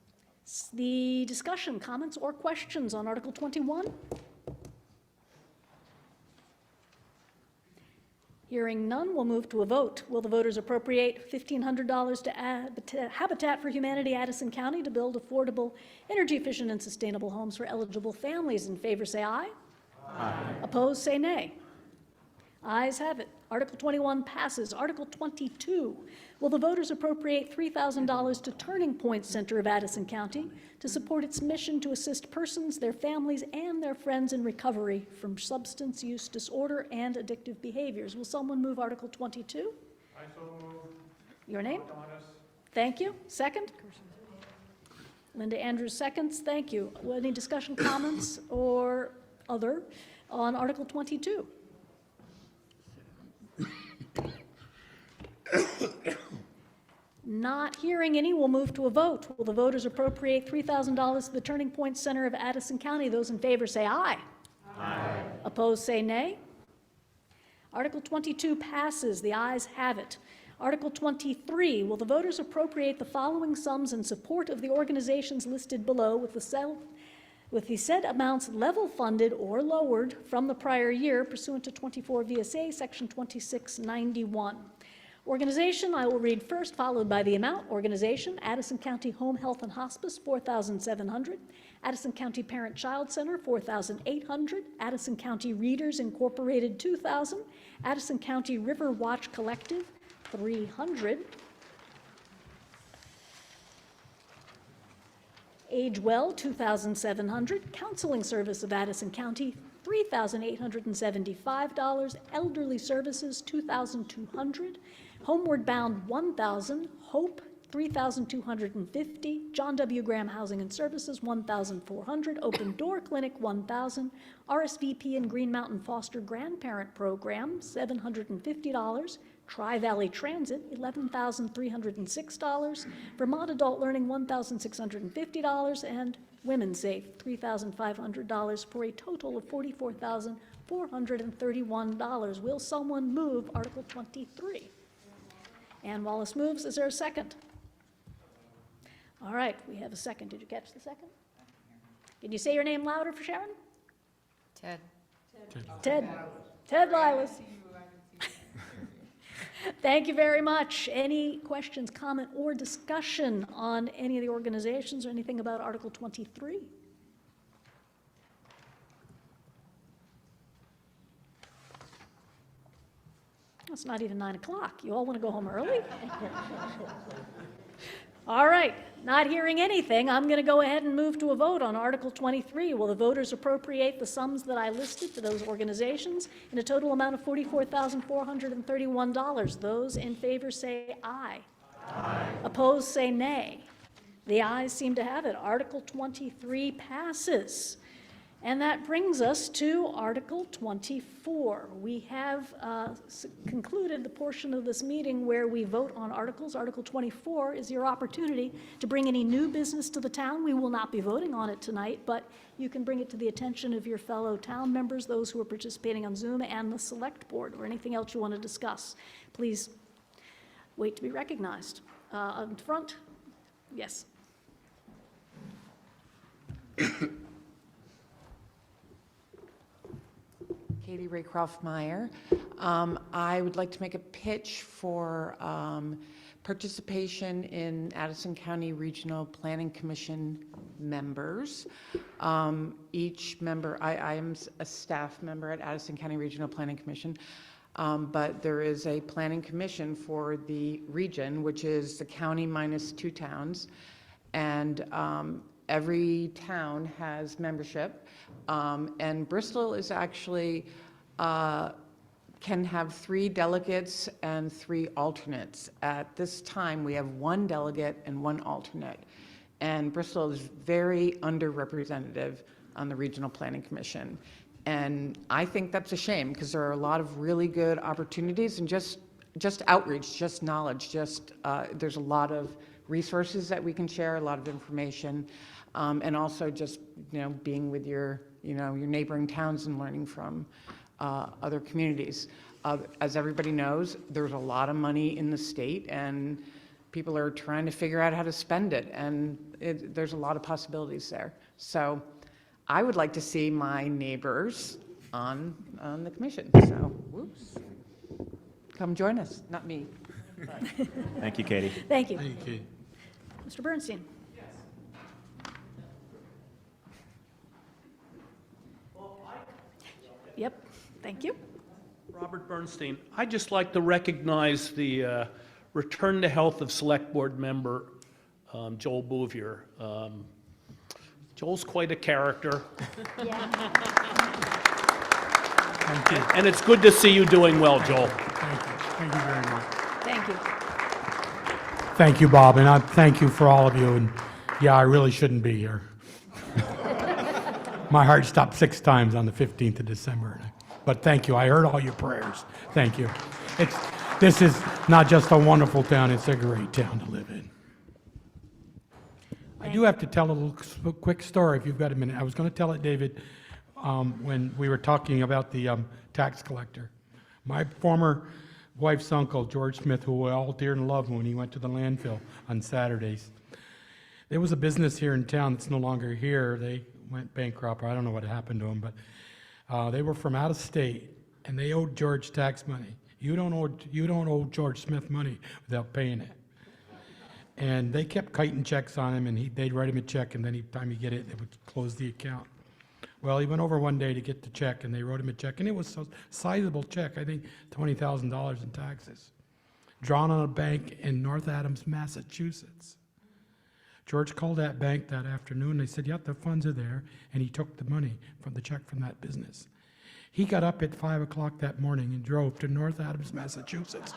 The discussion, comments, or questions on Article 21? Hearing none, we'll move to a vote. Will the voters appropriate $1,500 to Habitat for Humanity, Addison County, to build affordable, energy-efficient, and sustainable homes for eligible families? In favor, say aye. Aye. Opposed, say nay. Ayes have it. Article 21 passes. Article 22, will the voters appropriate $3,000 to Turning Point Center of Addison County to support its mission to assist persons, their families, and their friends in recovery from substance use disorder and addictive behaviors? Will someone move Article 22? I so move. Your name? Thank you. Second? Linda Andrews seconds. Thank you. Any discussion, comments, or other on Article 22? Not hearing any, we'll move to a vote. Will the voters appropriate $3,000 to the Turning Point Center of Addison County? Those in favor say aye. Aye. Opposed say nay. Article 22 passes. The ayes have it. Article 23, will the voters appropriate the following sums in support of the organizations listed below with the with the said amounts level funded or lowered from the prior year pursuant to 24 VSA Section 2691. Organization, I will read first, followed by the amount. Organization, Addison County Home Health and Hospice, $4,700. Addison County Parent Child Center, $4,800. Addison County Readers Incorporated, $2,000. Addison County River Watch Collective, $300. Age Well, $2,700. Counseling Service of Addison County, $3,875. Elderly Services, $2,200. Homeward Bound, $1,000. Hope, $3,250. John W. Graham Housing and Services, $1,400. Open Door Clinic, $1,000. RSVP and Green Mountain Foster Grandparent Program, $750. Tri-Valley Transit, $11,306. Vermont Adult Learning, $1,650. And Women's Safe, $3,500, for a total of $44,431. Will someone move Article 23? Ann Wallace moves. Is there a second? All right, we have a second. Did you catch the second? Can you say your name louder for Sharon? Ted. Ted. Ted Lilas. Thank you very much. Any questions, comment, or discussion on any of the organizations or anything about Article 23? It's not even 9 o'clock. You all want to go home early? All right, not hearing anything, I'm going to go ahead and move to a vote on Article 23. Will the voters appropriate the sums that I listed to those organizations in a total amount of $44,431? Those in favor say aye. Aye. Opposed say nay. The ayes seem to have it. Article 23 passes. And that brings us to Article 24. We have concluded the portion of this meeting where we vote on articles. Article 24 is your opportunity to bring any new business to the town. We will not be voting on it tonight, but you can bring it to the attention of your fellow town members, those who are participating on Zoom, and the select board, or anything else you want to discuss. Please wait to be recognized. On front, yes. Katie Raycroft-Meyer. I would like to make a pitch for participation in Addison County Regional Planning Commission members. Each member, I am a staff member at Addison County Regional Planning Commission, but there is a planning commission for the region, which is the county minus 2 towns, and every town has membership, and Bristol is actually can have 3 delegates and 3 alternates. At this time, we have 1 delegate and 1 alternate, and Bristol is very underrepresented on the Regional Planning Commission. And I think that's a shame, because there are a lot of really good opportunities, and just outreach, just knowledge, there's a lot of resources that we can share, a lot of information, and also just, being with your neighboring towns and learning from other communities. As everybody knows, there's a lot of money in the state, and people are trying to figure out how to spend it, and there's a lot of possibilities there. So I would like to see my neighbors on the commission. So, whoops. Come join us, not me. Thank you, Katie. Thank you. Thank you, Katie. Mr. Bernstein. Yep, thank you. Robert Bernstein. I'd just like to recognize the Return to Health of Select Board member, Joel Bouvier. Joel's quite a character. Thank you. And it's good to see you doing well, Joel. Thank you very much. Thank you. Thank you, Bob, and I thank you for all of you. And yeah, I really shouldn't be here. My heart stopped 6 times on the 15th of December. But thank you. I heard all your prayers. Thank you. This is not just a wonderful town, it's a great town to live in. I do have to tell a little quick story if you've got a minute. I was going to tell it, David, when we were talking about the tax collector. My former wife's uncle, George Smith, who we all dear and loved when he went to the landfill on Saturdays. There was a business here in town that's no longer here. went bankrupt, or I don't know what happened to them, but they were from out of state, and they owed George tax money. You don't owe George Smith money without paying it. And they kept kiting checks on him, and they'd write him a check, and then time he get it, they would close the account. Well, he went over one day to get the check, and they wrote him a check, and it was a sizable check, I think $20,000 in taxes, drawn on a bank in North Adams, Massachusetts. George called that bank that afternoon. They said, yep, the funds are there, and he took the money from the check from that business. He got up at 5 o'clock that morning and drove to North Adams, Massachusetts.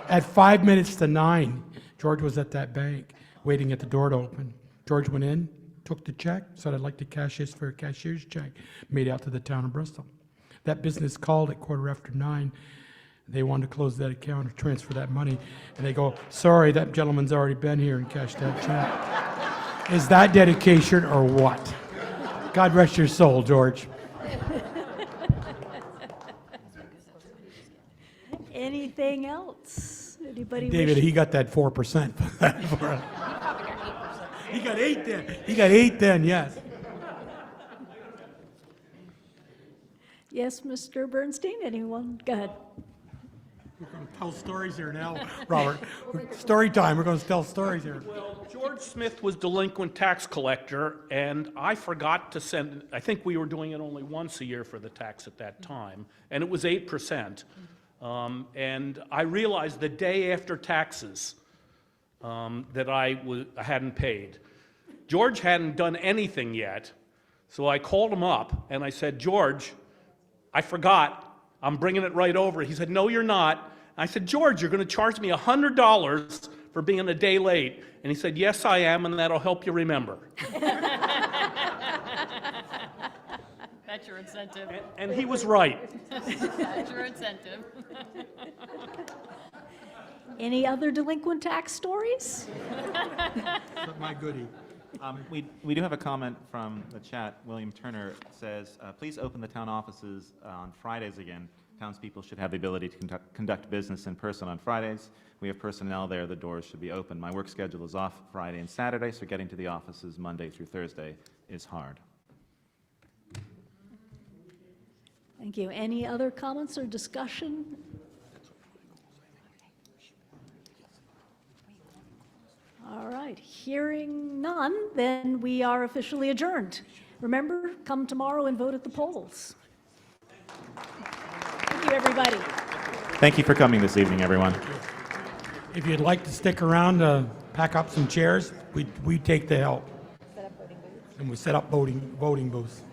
At 5 minutes to 9, George was at that bank, waiting at the door to open. George went in, took the check, said, I'd like to cash this for a cashier's check, made out to the town of Bristol. That business called at 9:15. They wanted to close that account or transfer that money, and they go, sorry, that gentleman's already been here and cashed that check. Is that dedication or what? God rest your soul, George. Anything else? Anybody David, wish- he got that 4% for that. He got 8 then. He got 8 then, yes. Yes, Mr. Bernstein, anyone? Go ahead. We're going to tell stories here now, Robert. Story time, we're going to tell stories here. Well, George Smith was delinquent tax collector, and I forgot to send, I think we were doing it only once a year for the tax at that time, and it was 8%. And I realized the day after taxes that I hadn't paid. George hadn't done anything yet, so I called him up, and I said, George, I forgot. I'm bringing it right over. He said, no, you're not. I said, George, you're going to charge me $100 for being a day late. And he said, yes, I am, and that'll help you remember. That's your incentive. And he was right. That's your incentive. Any other delinquent tax stories? My goodie. We do have a comment from the chat. William Turner says, please open the town offices on Fridays again. Townspeople should have the ability to conduct business in person on Fridays. We have personnel there. The doors should be open. My work schedule is off Friday and Saturday, so getting to the offices Monday through Thursday is hard. Thank you. Any other comments or discussion? All right, hearing none, then we are officially adjourned. Remember, come tomorrow and vote at the polls. Thank you, everybody. Thank you for coming this evening, everyone. If you'd like to stick around to pack up some chairs, we take the help. And we set up voting booths.